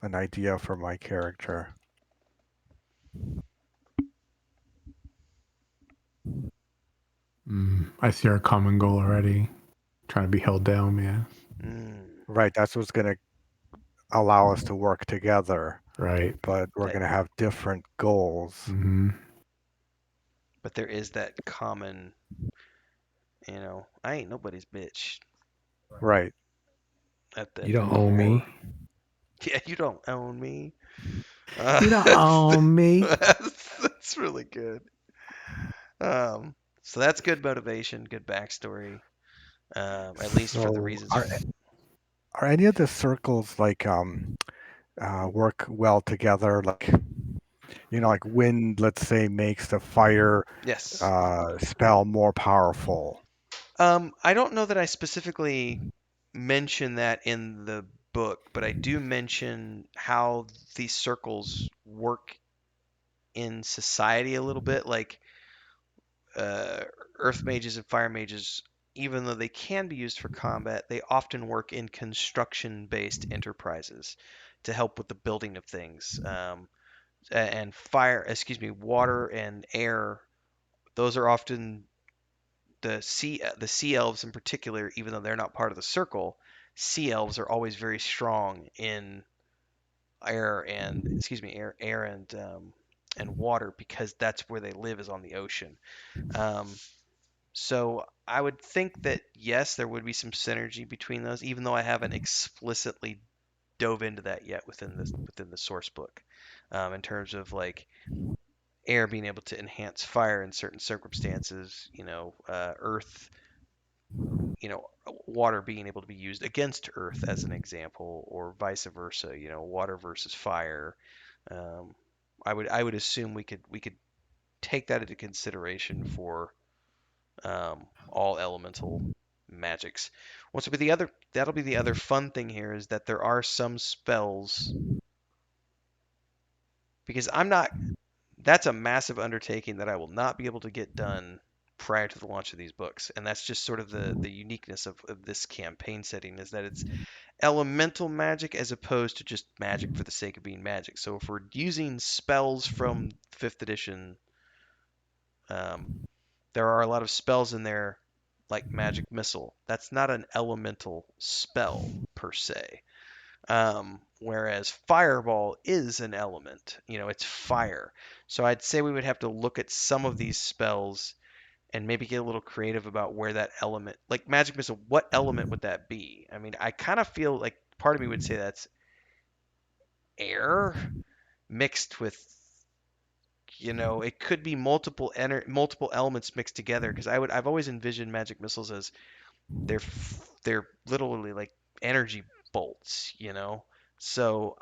an idea for my character. I see our common goal already. Trying to be held down, man. Mm, Right, that's what's going to allow us to work together, Right. but we're that, going to have different goals. Mm-hmm. but there is that common, I ain't nobody's bitch Right. at You the don't own core. me. Yeah, you don't own me. You don't That's, own me. that's really good. So that's good motivation, good backstory, at least for the So reasons. are any of the circles like work well together? Like like wind, let's say, makes the fire Yes. spell more powerful. I don't know that I specifically mention that in the book, but I do mention how these circles work in society a little bit. Like, uh, earth mages and fire mages, even though they can be used for combat, they often work in construction-based enterprises to help with the building of things. And water and air. Those are often the sea elves in particular, even though they're not part of the circle. Sea elves are always very strong in air and water because that's where they live, is on the ocean. Um, So I would think that yes, there would be some synergy between those, even though I haven't explicitly dove into that yet within the source book, in terms of like air being able to enhance fire in certain circumstances, earth, water being able to be used against earth as an example, or vice versa, water versus fire. Um, I would assume we could take that into consideration for all elemental magics. What's be the other? That'll be the other fun thing here is that there are some spells because I'm not. That's a massive undertaking that I will not be able to get done prior to the launch of these books, and that's just sort of the uniqueness of this campaign setting is that it's elemental magic as opposed to just magic for the sake of being magic. So if we're using spells from 5th edition, um, there are a lot of spells in there like magic missile. That's not an elemental spell per se. Whereas fireball is an element, it's fire. So I'd say we would have to look at some of these spells and maybe get a little creative about where that element, like magic missile, what element would that be? I mean, I kind of feel like part of me would say that's air mixed with, it could be multiple elements mixed together because I've always envisioned magic missiles as they're they're literally like energy bolts. So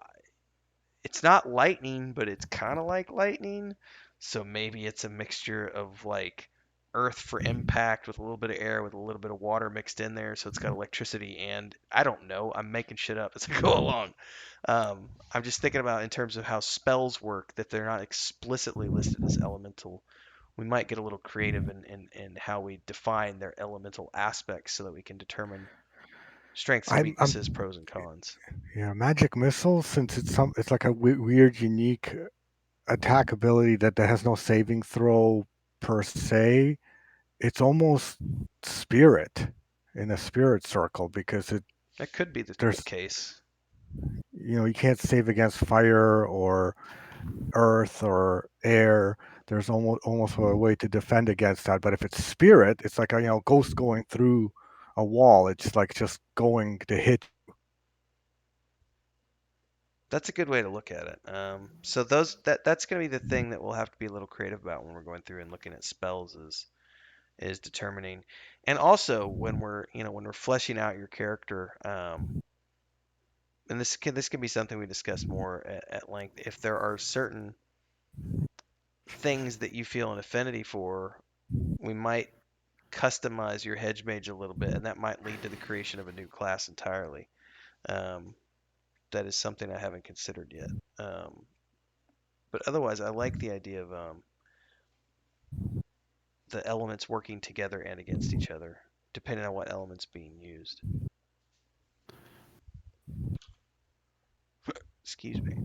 it's not lightning, but it's kind of like lightning. So maybe it's a mixture of like earth for impact with a little bit of air with a little bit of water mixed in there. So it's got electricity and I don't know. I'm making shit up as I go along. I'm just thinking about in terms of how spells work that they're not explicitly listed as elemental. We might get a little creative in how we define their elemental aspects so that we can determine strengths and I'm weaknesses, pros and cons. yeah, magic missile, since it's like a weird, unique attack ability that has no saving throw per se. It's almost spirit in a spirit circle because That could be the there's case. you can't save against fire or earth or air. There's almost a way to defend against that. But if it's spirit, it's like a ghost going through a wall. It's like just going to hit. That's a good way to look at it. So that's going to be the thing that we'll have to be a little creative about when we're going through and looking at spells is determining, and also when we're fleshing out your character. And this can be something we discuss more at length. If there are certain things that you feel an affinity for, we might customize your hedge mage a little bit, and that might lead to the creation of a new class entirely. Um, that is something I haven't considered yet. But otherwise, I like the idea of the elements working together and against each other, depending on what element's being used. Excuse me.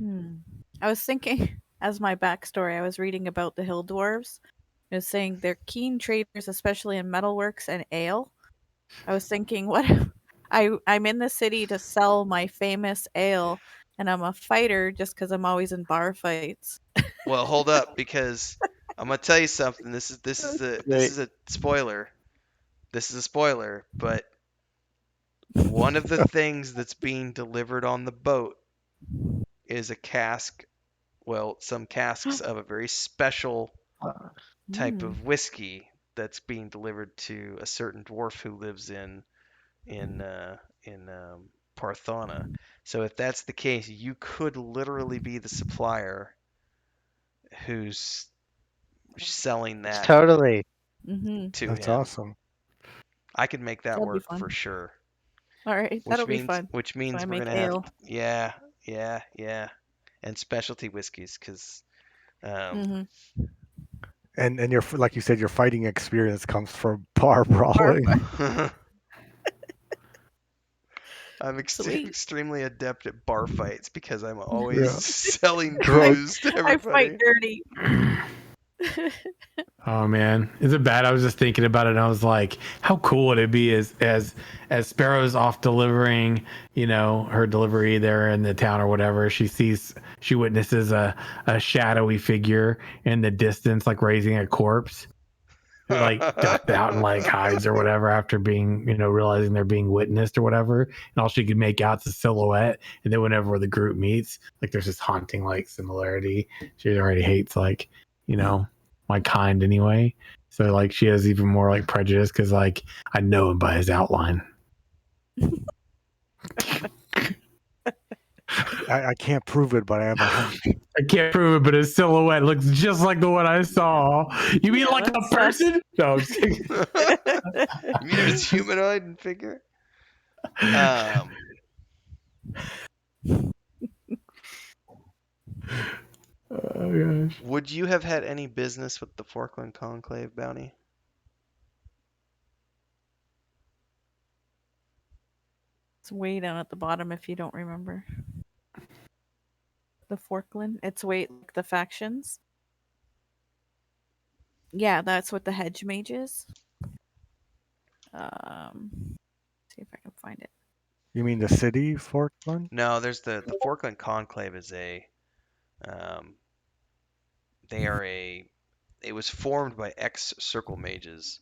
I was thinking, as my backstory, I was reading about the Hill Dwarves. It was saying they're keen traders, especially in metalworks and ale. I was thinking, what if I'm in the city to sell my famous ale, and I'm a fighter just because I'm always in bar fights. Well, hold up, because I'm gonna tell you something. This is a spoiler. This is a spoiler, but one of the things that's being delivered on the boat is a cask. Well, some casks of a very special type of whiskey that's being delivered to a certain dwarf who lives in Parthona. So if that's the case, you could literally be the supplier who's selling that Totally. to That's him. awesome. I can make that That'll be work fun. for sure. All right, that'll be fun. Which means I we're make gonna have ale. yeah, and specialty whiskeys because And your like you said, your fighting experience comes from bar brawling. I'm Sweet. extremely adept at bar fights because I'm always Yeah. selling Drunk. booze to I fight everybody. dirty. Oh man, is it bad? I was just thinking about it and I was like, how cool would it be as Sparrow's off delivering, her delivery there in the town or whatever. She witnesses a shadowy figure in the distance, like raising a corpse, who like ducked out and like hides or whatever after being, realizing they're being witnessed or whatever. And all she could make out's a silhouette. And then whenever the group meets, like there's this haunting like similarity. She already hates like, my kind anyway. So like she has even more like prejudice because like I know him by his outline. I can't prove it, but I have a hunch. I can't prove it, but his silhouette looks just like the one I saw. You mean Yeah, like a let's person? No, I'm just kidding. You mean it was humanoid in figure? Um, Oh gosh. would you have had any business with the Forkland Conclave bounty? It's way down at the bottom if you don't remember. The Forkland. It's way like the factions. Yeah, that's what the hedge mage is. See if I can find it. You mean the city, Forkland? No, there's the Forkland Conclave is a they are a it was formed by ex circle mages,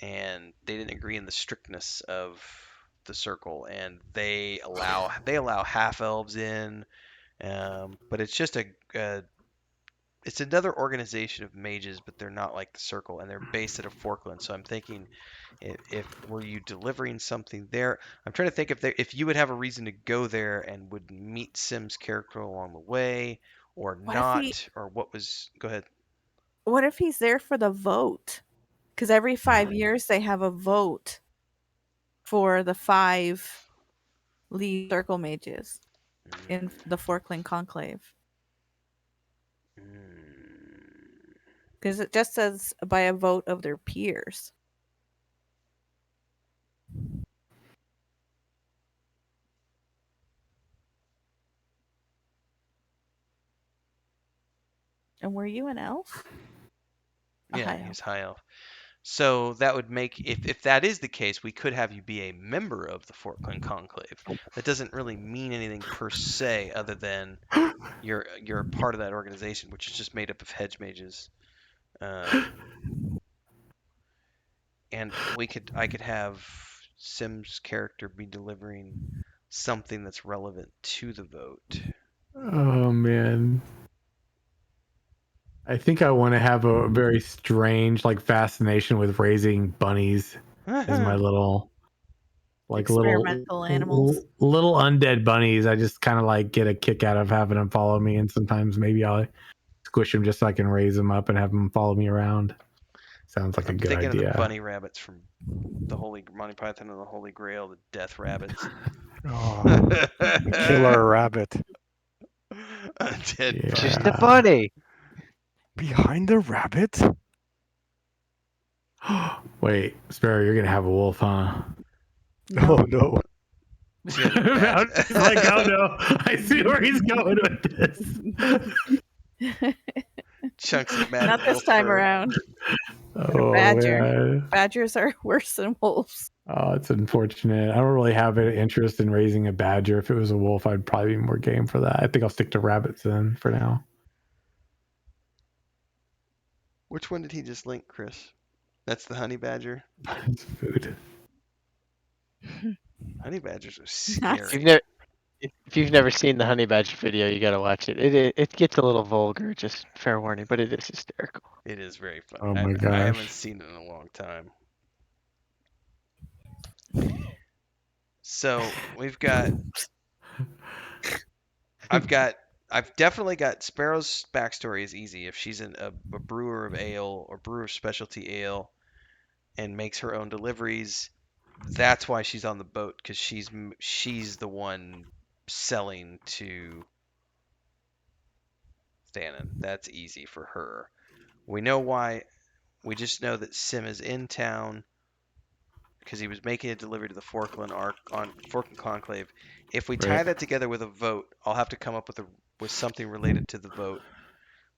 and they didn't agree in the strictness of the circle, and they allow half elves in, but it's just a it's another organization of mages, but they're not like the circle, and they're based at a Forkland. So I'm thinking, if were you delivering something there? I'm trying to think if you would have a reason to go there and would meet Sim's character along the way, or What if he? not, or what was. Go ahead. What if he's there for the vote? Because every 5 years they have a vote for the 5 lead circle mages in the Forkland Conclave. Because it just says by a vote of their peers. And were you an elf? A Yeah, high he's elf. high elf. So that would make, if that is the case, we could have you be a member of the Forkland Conclave. That doesn't really mean anything per se, other than you're part of that organization, which is just made up of hedge mages. And I could have Sim's character be delivering something that's relevant to the vote. Oh man. I think I want to have a very strange like fascination with raising bunnies as my little Experimental animals. little undead bunnies. I just kind of like get a kick out of having them follow me, and sometimes maybe I'll squish them just so I can raise them up and have them follow me around. Sounds like I'm a good thinking idea. of the bunny rabbits from the Holy Monty Python and the Holy Grail, the death rabbits. Oh, killer rabbit. Undead Yeah. Just bunny. a bunny. Behind the rabbit? Wait, Sparrow, you're gonna have a wolf, huh? Oh no. She has a bad- He's like, oh no, I see where he's going with this. Chunks of mad Not this wolf time fur. around. Oh Badger. man. Badgers are worse than wolves. Oh, it's unfortunate. I don't really have an interest in raising a badger. If it was a wolf, I'd probably be more game for that. I think I'll stick to rabbits then for now. Which one did he just link, Chris? That's the honey badger. It's food. Honey badgers are If scary. you've never, if you've never seen the honey badger video, you gotta watch it. It gets a little vulgar, just fair warning, but it is hysterical. It is very fun. Oh my I haven't gosh. seen it in a long time. So we've got. I've definitely got Sparrow's backstory is easy. If she's a brewer of ale or brewer of specialty ale and makes her own deliveries, that's why she's on the boat, because she's the one selling to Stannon. That's easy for her. We know why. We just know that Sim is in town because he was making a delivery to the Forkland Conclave. If we tie Right. that together with a vote, I'll have to come up with something related to the vote,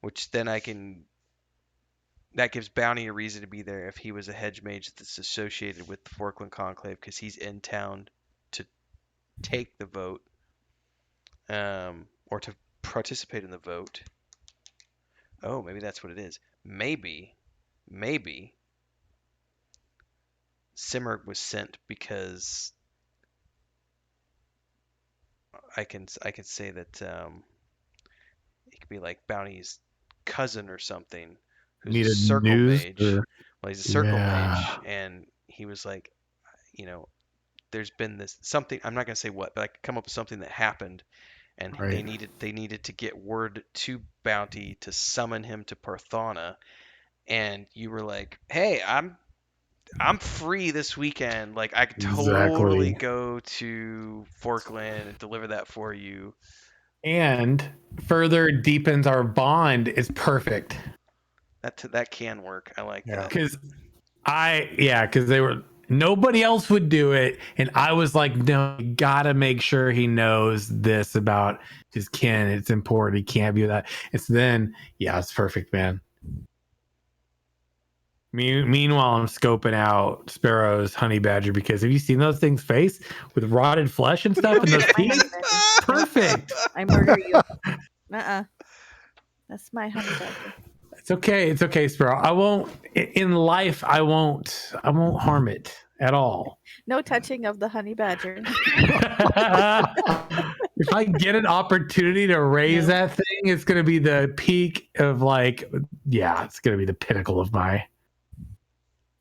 which then that gives Bounty a reason to be there if he was a hedge mage that's associated with the Forkland Conclave, because he's in town to take the vote, or to participate in the vote. Oh, maybe that's what it is. Maybe Simmerg was sent because I can say that it could be like Bounty's cousin or something, who's a Needed circle news mage. or Well, he's a circle yeah. mage, and he was like, there's been this something. I'm not gonna say what, but I could come up with something that happened, and Right. they needed to get word to Bounty to summon him to Parthana, and you were like, "Hey, I'm free this weekend. Like I could totally Exactly. go to Forkland and deliver that for you." And further deepens our bond. It's perfect. That can work. I like Yeah. that. Because they were, nobody else would do it, and I was like, no, you gotta make sure he knows this about his kin. It's important. He can't be that. It's then, yeah, it's perfect, man. Meanwhile, I'm scoping out Sparrow's honey badger, because have you seen those things face with rotted flesh and stuff and those My honey teeth? badger. Perfect. I murder you. That's my honey badger. It's okay, Sparrow. I won't, in life, I won't harm it at all. No touching of the honey badger. If I get an opportunity to raise No. that thing, it's going to be the peak of like, yeah, it's going to be the pinnacle of my,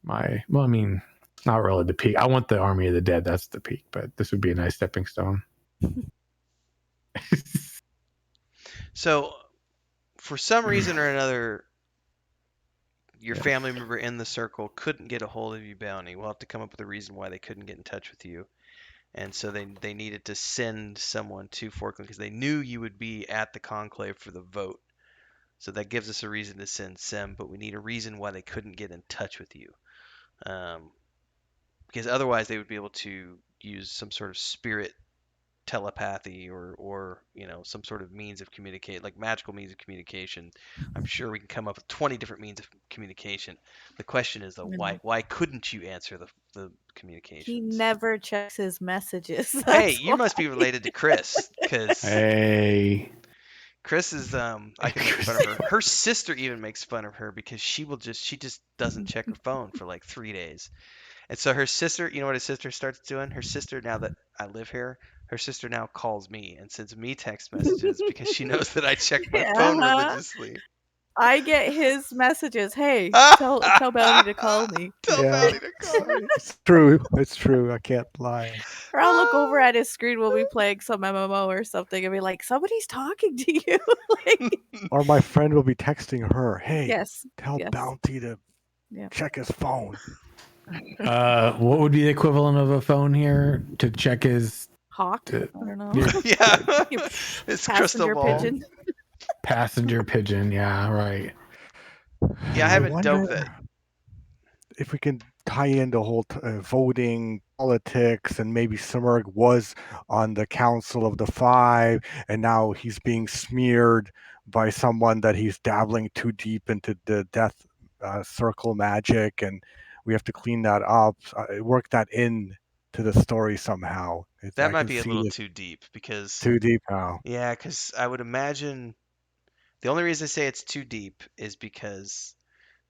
well, I mean, not really the peak. I want the Army of the Dead. That's the peak, but this would be a nice stepping stone. So, for some reason or another, your family member in the circle couldn't get a hold of you, Bounty. We'll have to come up with a reason why they couldn't get in touch with you. And so they needed to send someone to Forkland because they knew you would be at the conclave for the vote. So that gives us a reason to send Sem, but we need a reason why they couldn't get in touch with you. Because otherwise they would be able to use some sort of spirit telepathy or some sort of means of communicate, like magical means of communication. I'm sure we can come up with 20 different means of communication. The question is though, why couldn't you answer the communications? He never checks his messages. Hey, you must be related to Chris, because Hey, Chris is I can make fun of her. Her sister even makes fun of her because she just doesn't check her phone for like 3 days. And so her sister, you know what her sister starts doing? Her sister, now that I live here, her sister now calls me and sends me text messages because she knows that I check my phone religiously. I get his messages. Hey, tell Bounty to call me. Tell Bounty to call me. It's true. It's true. I can't lie. Or I'll look over at his screen while we playing some MMO or something and be like, somebody's talking to you. Like, Or my friend will be texting her, "Hey, yes. tell Bounty to check his phone." what would be the equivalent of a phone here to check his hawk? I don't know. Yeah. It's crystal ball. Pigeon. Passenger pigeon. Yeah, right. Yeah, I haven't dove wonder that. if we can tie in the whole voting politics, and maybe Simurg was on the Council of the Five, and now he's being smeared by someone that he's dabbling too deep into the death circle magic, and we have to clean that up, work that in to the story somehow. That might be a little too deep because too deep now. Yeah, because I would imagine the only reason I say it's too deep is because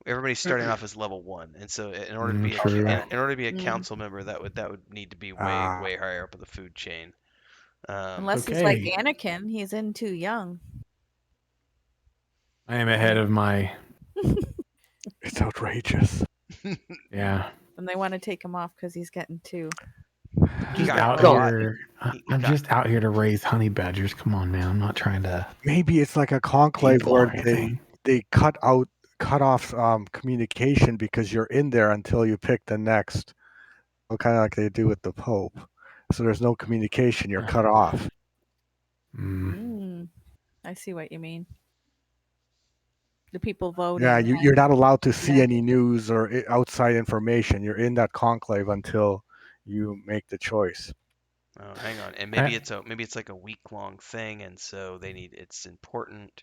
everybody's starting off as level 1, and so in order to be in order to be a council member, that would need to be way higher up in the food chain. Unless he's like Anakin, he's in too young. I am ahead of my. It's outrageous. Yeah. And they want to take him off because he's getting too. Just out here. I'm just out here to raise honey badgers. Come on, man. I'm not trying to. Maybe it's like a conclave where they cut off communication because you're in there until you pick the next. Well, kind of like they do with the Pope. So there's no communication. You're cut off. I see what you mean. The people voting. Yeah, you're not allowed to see any news or outside information. You're in that conclave until you make the choice. Oh, hang on, and maybe it's like a week-long thing, and so it's important.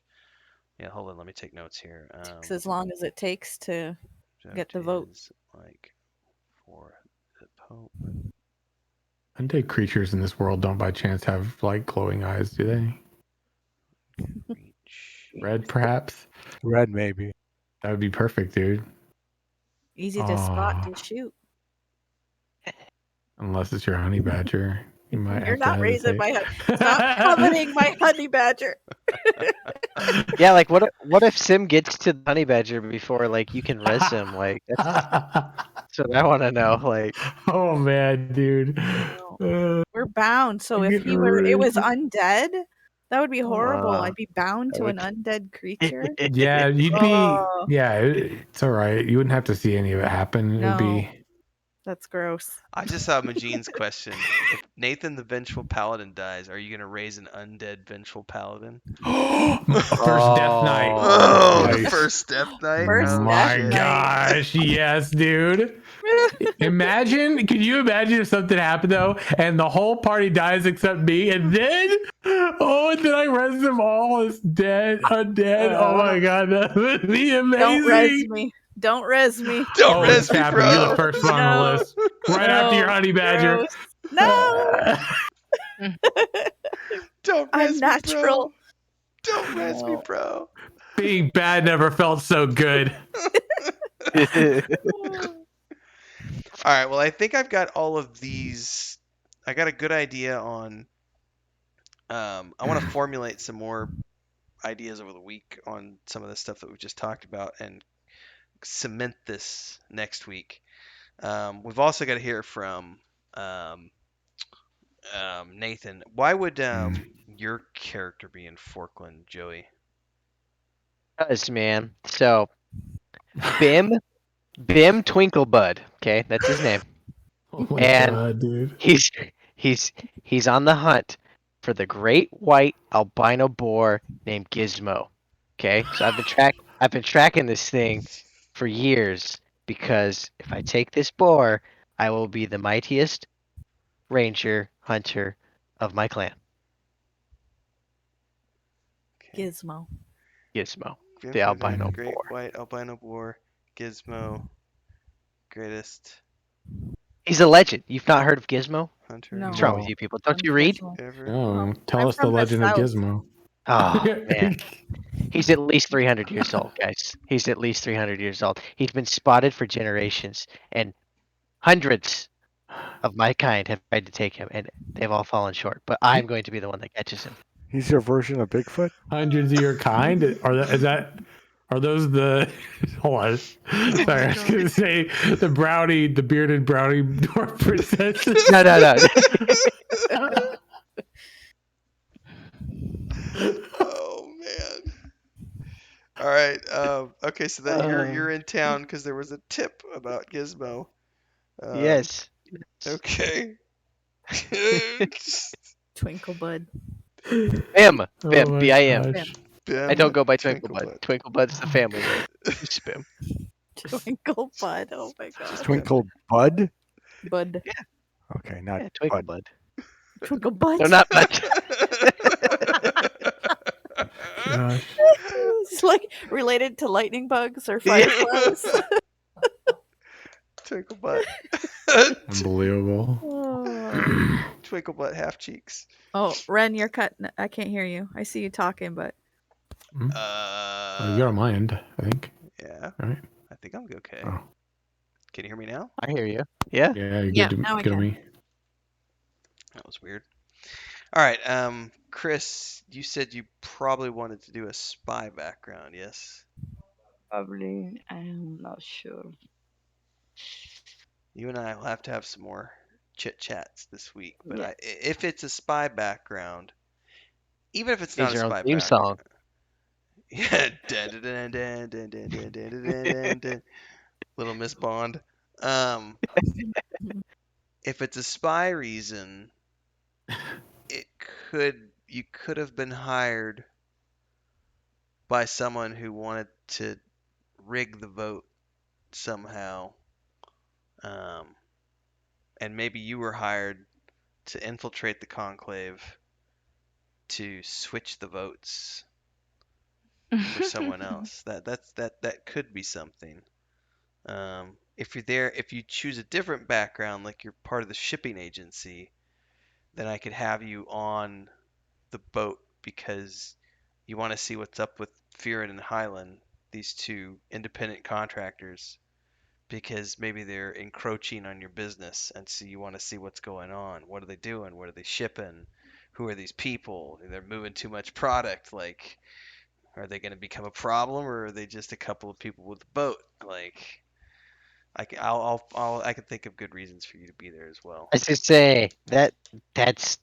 Yeah, hold on, let me take notes here. As long as it takes to get the vote. Like for the Pope. Undead creatures in this world don't by chance have like glowing eyes, do they? Red, perhaps? Red, maybe. That would be perfect, dude. Easy to spot to shoot. Unless it's your honey badger. You're not raising my Stop coveting my honey badger. Yeah, like what if Sim gets to the honey badger before like you can res him? Like that's what I want to know. Like, oh man, dude. We're bound. So if it was undead, That would be horrible. Uh, I'd be bound that to an would- undead creature. Yeah, you'd be. Oh, Yeah, it's all right. You wouldn't have to see any of it happen. It would no. be. That's gross. I just saw Majine's question. If Nathan the Vengeful Paladin dies, are you going to raise an undead Vengeful Paladin? First death night. Oh, the Nice. first death night? First Oh, death shit. night. Gosh, yes, dude. Imagine, can you imagine if something happened though, and the whole party dies except me, and then I res them all as undead. Oh my god, that would be amazing. Don't res me. Don't res me. Don't Oh, res it's me, happening. You're the bro. first one on the No. list, right after your No, honey badger. gross. No, Don't I'm res me, natural. bro. Don't res me, No. bro. Being bad never felt so good. All right, well, I think I've got all of these. I got a good idea on. I want to formulate some more ideas over the week on some of the stuff that we just talked about and cement this next week. We've also got to hear from Nathan. Why would your character be in Forkland, Joey? Does, man. So Bim Twinklebud. Okay, that's his name. Oh my And god, dude. He's on the hunt for the great white albino boar named Gizmo. Okay, so I've been tracking this thing for years because if I take this boar, I will be the mightiest ranger hunter of my clan. Okay. Gizmo. Gizmo, Grim the Hunter, albino Great boar. White Albino Boar, Gizmo, Greatest He's a legend. You've not heard of Gizmo? Hunter No. What's wrong No. with you people? Don't you read? Unfortunately. ever. Oh, tell I'm us the from the legend of South. Gizmo. Oh man, he's at least 300 years old, guys. He's at least 300 years old. He's been spotted for generations, and hundreds of my kind have tried to take him, and they've all fallen short. But I'm going to be the one that catches him. He's your version of Bigfoot? Hundreds of your kind? Are those the hold on. Sorry, I was gonna say the bearded brownie dwarf princesses. No, no, no. Oh man. All right. Okay, so that you're in town because there was a tip about Gizmo. Yes. Okay. Twinklebud. Bim. Oh Bim. my B-I-M. gosh. I don't go by Twinklebud. Twinklebud. Twinklebud's the family name. It's Bim. Twinklebud. Oh my Just god. Twinkle Bud? Bud. Okay, not Yeah, Bud. Twinklebud. Twinklebud. No, not Bud. Gosh. It's like related to lightning bugs or fireflies. Twinklebutt. Unbelievable. Oh. Twinklebutt half cheeks. Oh, Ren, you're cutting. I can't hear you. I see you talking, but You got on my end, I think. Yeah. Right? I think I'm okay. Oh. Can you hear me now? I hear you. Yeah. Yeah, you're Yeah, good now I to can. me. That was weird. All right. Chris, you said you probably wanted to do a spy background, yes? Probably. I'm not sure. You and I will have to have some more chit chats this week. But Yeah. if it's a spy background, even if it's Needs not a your own spy theme background, song. yeah, dun, dun, dun, dun, dun, dun, dun, dun, dun, dun, dun. Little Miss Bond. If it's a spy reason, you could have been hired by someone who wanted to rig the vote somehow, and maybe you were hired to infiltrate the conclave to switch the votes for someone else. That could be something. If you choose a different background, like you're part of the shipping agency, then I could have you on the boat because you want to see what's up with Fearin and Highland, these two independent contractors, because maybe they're encroaching on your business, and so you want to see what's going on. What are they doing? What are they shipping? Who are these people? They're moving too much product. Like, are they going to become a problem, or are they just a couple of people with a boat? Like, I can think of good reasons for you to be there as well. I should say that's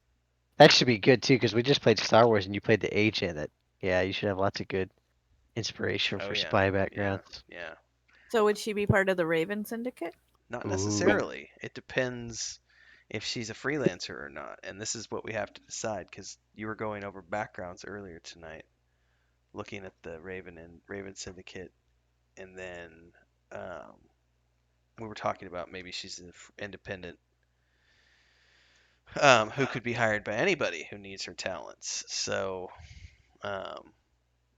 That should be good too, because we just played Star Wars and you played the agent. Yeah, you should have lots of good inspiration Oh for yeah, spy yeah, backgrounds. yeah. So would she be part of the Raven Syndicate? Not Ooh. necessarily. It depends if she's a freelancer or not, and this is what we have to decide because you were going over backgrounds earlier tonight, looking at the Raven and Raven Syndicate, and then um, we were talking about maybe she's an independent who could be hired by anybody who needs her talents. So, um,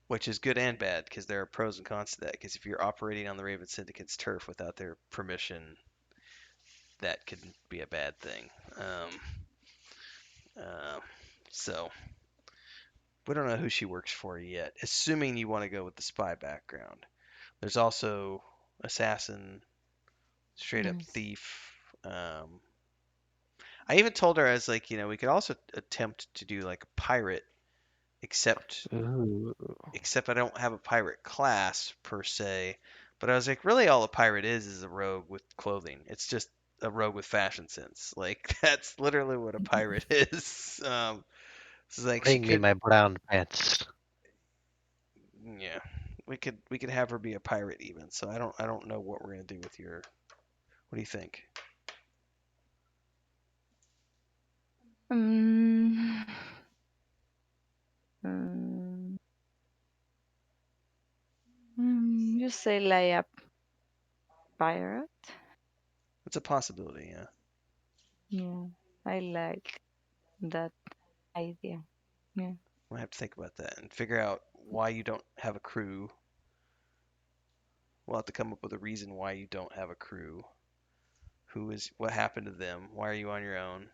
which is good and bad because there are pros and cons to that. Because if you're operating on the Raven Syndicate's turf without their permission, that could be a bad thing. Uh, so we don't know who she works for yet. Assuming you want to go with the spy background, there's also assassin, straight up Yes. thief. I even told her I was like, we could also attempt to do like a pirate, except Ooh. except I don't have a pirate class per se. But I was like, really, all a pirate is a rogue with clothing. It's just a rogue with fashion sense. Like that's literally what a pirate is. So like she Bring me could, my brown pants. yeah, we could have her be a pirate even. So I don't know what we're gonna do with your. What do you think? Mm, mm, you say like a pirate? It's a possibility, yeah. Yeah, I like that idea. Yeah. We'll have to think about that and figure out why you don't have a crew. We'll have to come up with a reason why you don't have a crew. What happened to them? Why are you on your own?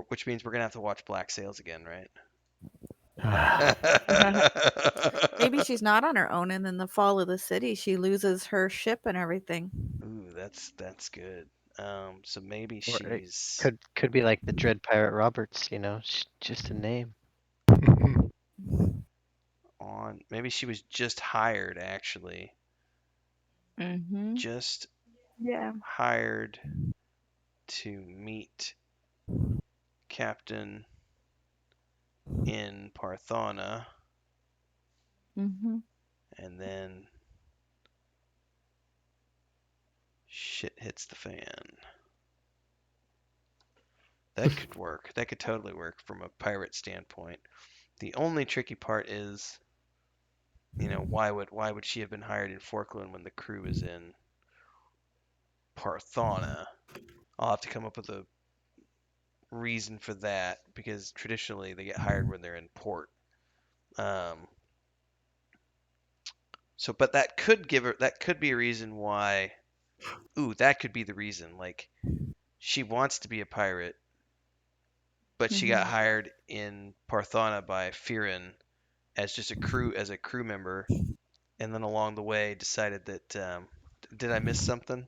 Which means we're gonna have to watch Black Sails again, right? Maybe she's not on her own, and in the fall of the city, she loses her ship and everything. Ooh, that's good. So maybe Or it she's could be like the Dread Pirate Roberts, just a name. on. Maybe she was just hired, actually. Mm-hmm. Just Yeah. hired to meet Captain in Parthona, Mm-hmm. and then shit hits the fan. That could work. That could totally work from a pirate standpoint. The only tricky part is, why would she have been hired in Forkland when the crew is in Parthona? I'll have to come up with a reason for that because traditionally they get hired when they're in port. Um, but that could be a reason why. Ooh, that could be the reason. Like she wants to be a pirate, but she got Mm-hmm. hired in Parthona by Firin as a crew member, and then along the way decided that did I miss something?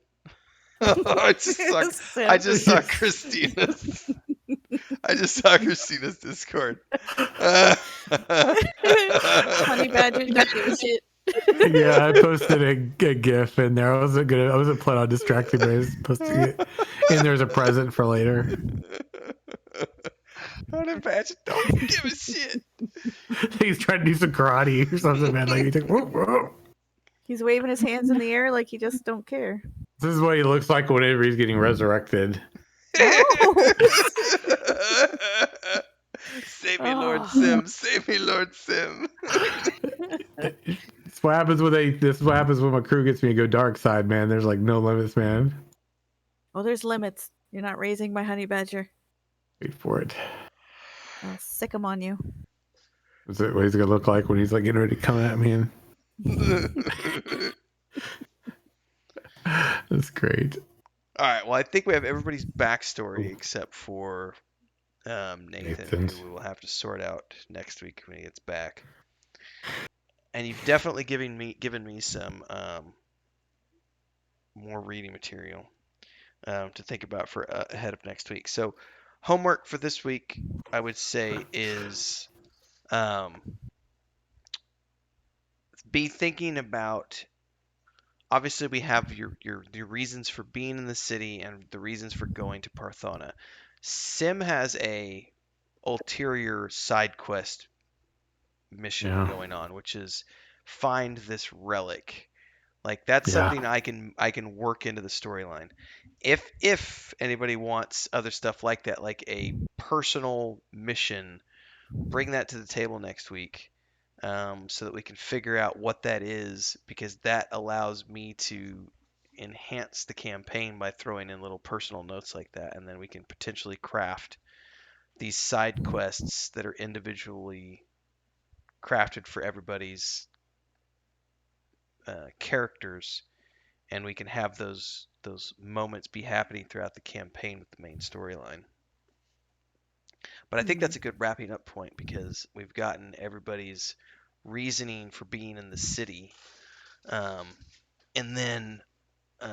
I just saw I Sim. just saw Christina's I just saw Christina's Discord. Honey Badger don't give a shit. Yeah, I posted a GIF in there. I wasn't planning on distracting, but I was posting it. And there's a present for later. Honey Badger don't give a shit. He's trying to do some karate or something, man. Like he's like, whoa, whoa. He's waving his hands in the air like he just don't care. This is what he looks like whenever he's getting resurrected. Oh. Save me, Lord Oh. Sim. Save me, Lord Sim. This is what happens when my crew gets me to go dark side, man. There's like no limits, man. Oh, there's limits. You're not raising my honey badger. Wait for it. I'll sick him on you. Is it what he's gonna look like when he's like getting ready to come at me? That's great. All right. Well, I think we have everybody's backstory except for Nathan, Nathan's. who we will have to sort out next week when he gets back. And you've definitely given me some more reading material to think about for ahead of next week. So, homework for this week, I would say, is be thinking about. Obviously, we have your reasons for being in the city and the reasons for going to Parthona. Sim has a ulterior side quest mission Yeah. going on, which is find this relic. Like that's Yeah. something I can work into the storyline. If anybody wants other stuff like that, like a personal mission, bring that to the table next week, so that we can figure out what that is, because that allows me to enhance the campaign by throwing in little personal notes like that, and then we can potentially craft these side quests that are individually crafted for everybody's characters, and we can have those moments be happening throughout the campaign with the main storyline. But I think that's a good wrapping up point because we've gotten everybody's reasoning for being in the city, um, and then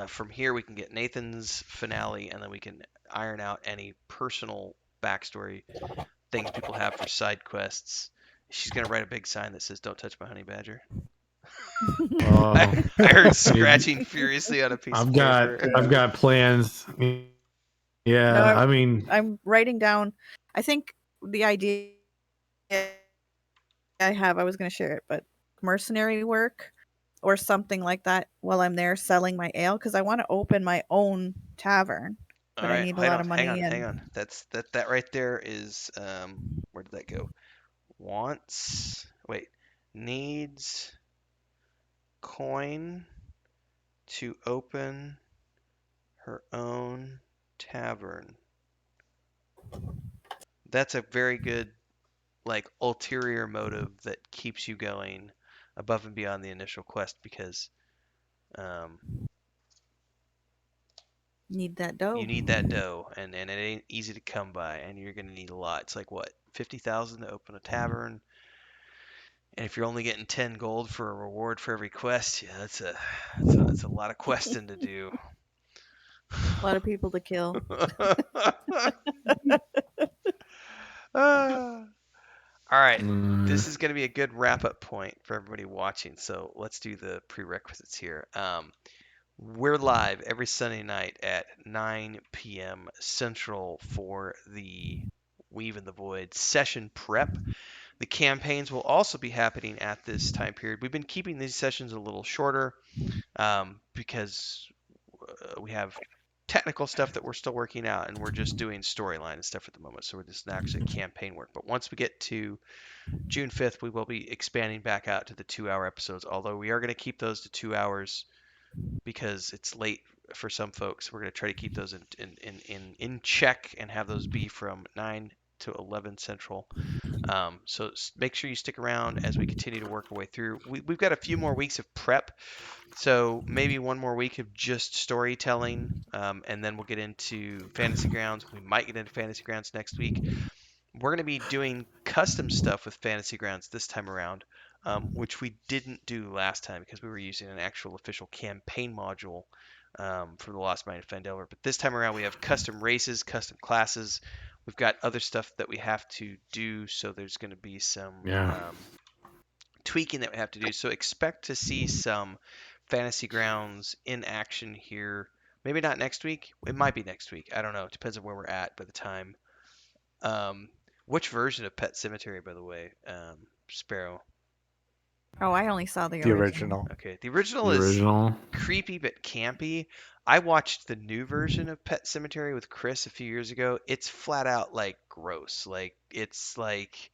from here we can get Nathan's finale, and then we can iron out any personal backstory things people have for side quests. She's gonna write a big sign that says "Don't touch my honey badger." I, Oh, I heard need- scratching furiously on a piece of I've paper. got plans. No, Yeah, I mean, I'm writing down. I think the idea I was going to share it, but mercenary work or something like that while I'm there selling my ale because I want to open my own tavern, All but I right, need a hang lot on, of hang on, money hang on. and That right there is where did that go? Wants, wait, needs coin to open her own tavern. That's a very good like ulterior motive that keeps you going above and beyond the initial quest because um, need that you dough. need that dough, and it ain't easy to come by, and you're gonna need a lot. It's like what 50,000 to open a tavern, and if you're only getting 10 gold for a reward for every quest, yeah, that's a lot of questing to do. A lot of people to kill. All right. mm, This is going to be a good wrap up point for everybody watching. So let's do the prerequisites here. We're live every Sunday night at 9 p.m. Central for the Weave in the Void session prep. The campaigns will also be happening at this time period. We've been keeping these sessions a little shorter because we have technical stuff that we're still working out, and we're just doing storyline and stuff at the moment. So we're just not actually campaign work. But once we get to June 5th, we will be expanding back out to the 2 hour episodes. Although we are going to keep those to 2 hours because it's late for some folks. We're going to try to keep those in check and have those be from 9 to 11 Central. So make sure you stick around as we continue to work our way through. We've got a few more weeks of prep, so maybe one more week of just storytelling, and then we'll get into Fantasy Grounds. We might get into Fantasy Grounds next week. We're going to be doing custom stuff with Fantasy Grounds this time around, which we didn't do last time because we were using an actual official campaign module for the Lost Mine of Phandelver. But this time around, we have custom races, custom classes. We've got other stuff that we have to do, so there's going to be some yeah. tweaking that we have to do. So expect to see some Fantasy Grounds in action here. Maybe not next week. It might be next week. I don't know. It depends on where we're at by the time. Um, which version of Pet Cemetery, by the way, Sparrow? Oh, I only saw the The original. original. Okay, the original The is original. creepy but campy. I watched the new version of Pet Cemetery with Chris a few years ago. It's flat out like gross. Like it's like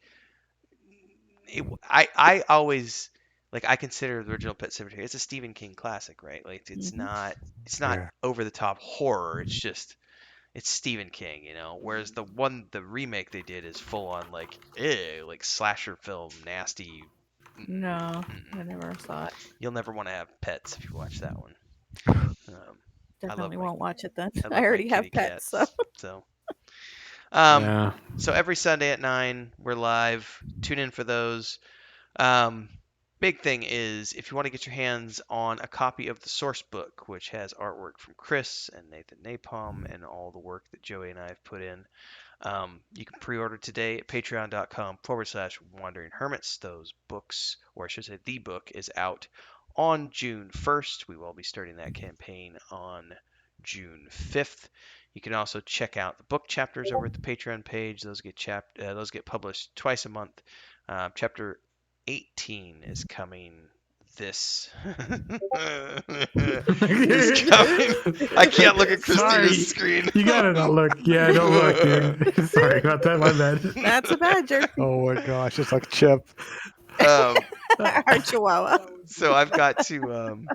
I always like I consider the original Pet Cemetery. It's a Stephen King classic, right? Like Hmm it's not Yeah. over the top horror. It's just it's Stephen King, you know. Whereas the remake they did is full on like like slasher film, nasty. Mm-mm, No, I mm-mm. never saw it. You'll never want to have pets if you watch that one. Um, I love Definitely my won't watch it then. I I love my already kitty have pets, so. cats. So um, Yeah. so every Sunday at 9 we're live. Tune in for those. Um, big thing is if you want to get your hands on a copy of the source book, which has artwork from Chris and Nathan Napalm and all the work that Joey and I have put in, you can pre-order today at patreon.com/wandering hermits. Those books, or I should say the book, is out on June 1st. We will be starting that campaign on June 5th. You can also check out the book chapters over at the Patreon page. Those get published twice a month. Chapter 18 is coming this is coming. I can't look at Sorry. Christina's screen. You gotta not look. Yeah, don't look, dude. Sorry about that. My bad. That's a badger. Oh my gosh, it's like Chip. Um, Our chihuahua. so I've got to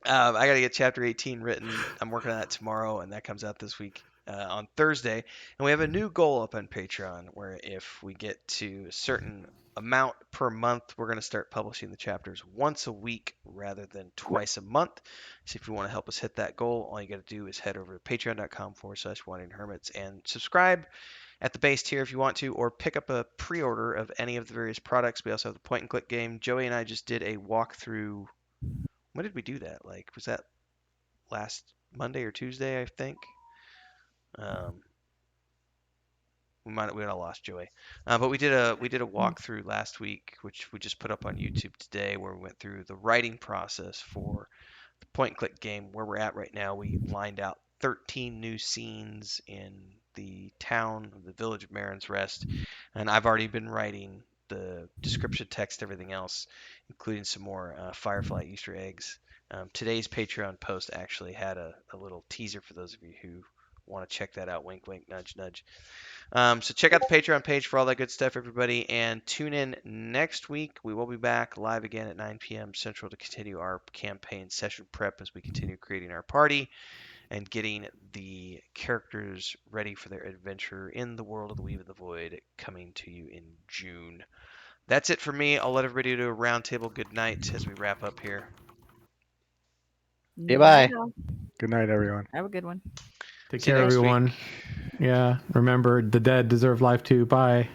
I got to get chapter 18 written. I'm working on that tomorrow, and that comes out this week on Thursday. And we have a new goal up on Patreon where if we get to a certain amount per month, we're going to start publishing the chapters once a week rather than twice a month. So if you want to help us hit that goal, all you got to do is head over to patreon.com/wandering hermits and subscribe at the base tier if you want to, or pick up a pre-order of any of the various products. We also have the point and click game. Joey and I just did a walkthrough. When did we do that? Like, was that last Monday or Tuesday? I think. We might have lost Joey, but we did a walkthrough last week, which we just put up on YouTube today, where we went through the writing process for the point and click game. Where we're at right now, we lined out 13 new scenes in the town, the village of Marin's Rest, and I've already been writing the description text, everything else, including some more Firefly Easter eggs. Today's Patreon post actually had a little teaser for those of you who want to check that out. Wink, wink, nudge, nudge. So check out the Patreon page for all that good stuff, everybody, and tune in next week. We will be back live again at 9 p.m. Central to continue our campaign session prep as we continue creating our party and getting the characters ready for their adventure in the world of the Weave of the Void coming to you in June. That's it for me. I'll let everybody do a roundtable good night as we wrap up here. Goodbye. Good night, everyone. Have a good one. Take See you care, next week. everyone. Yeah, remember the dead deserve life too. Bye.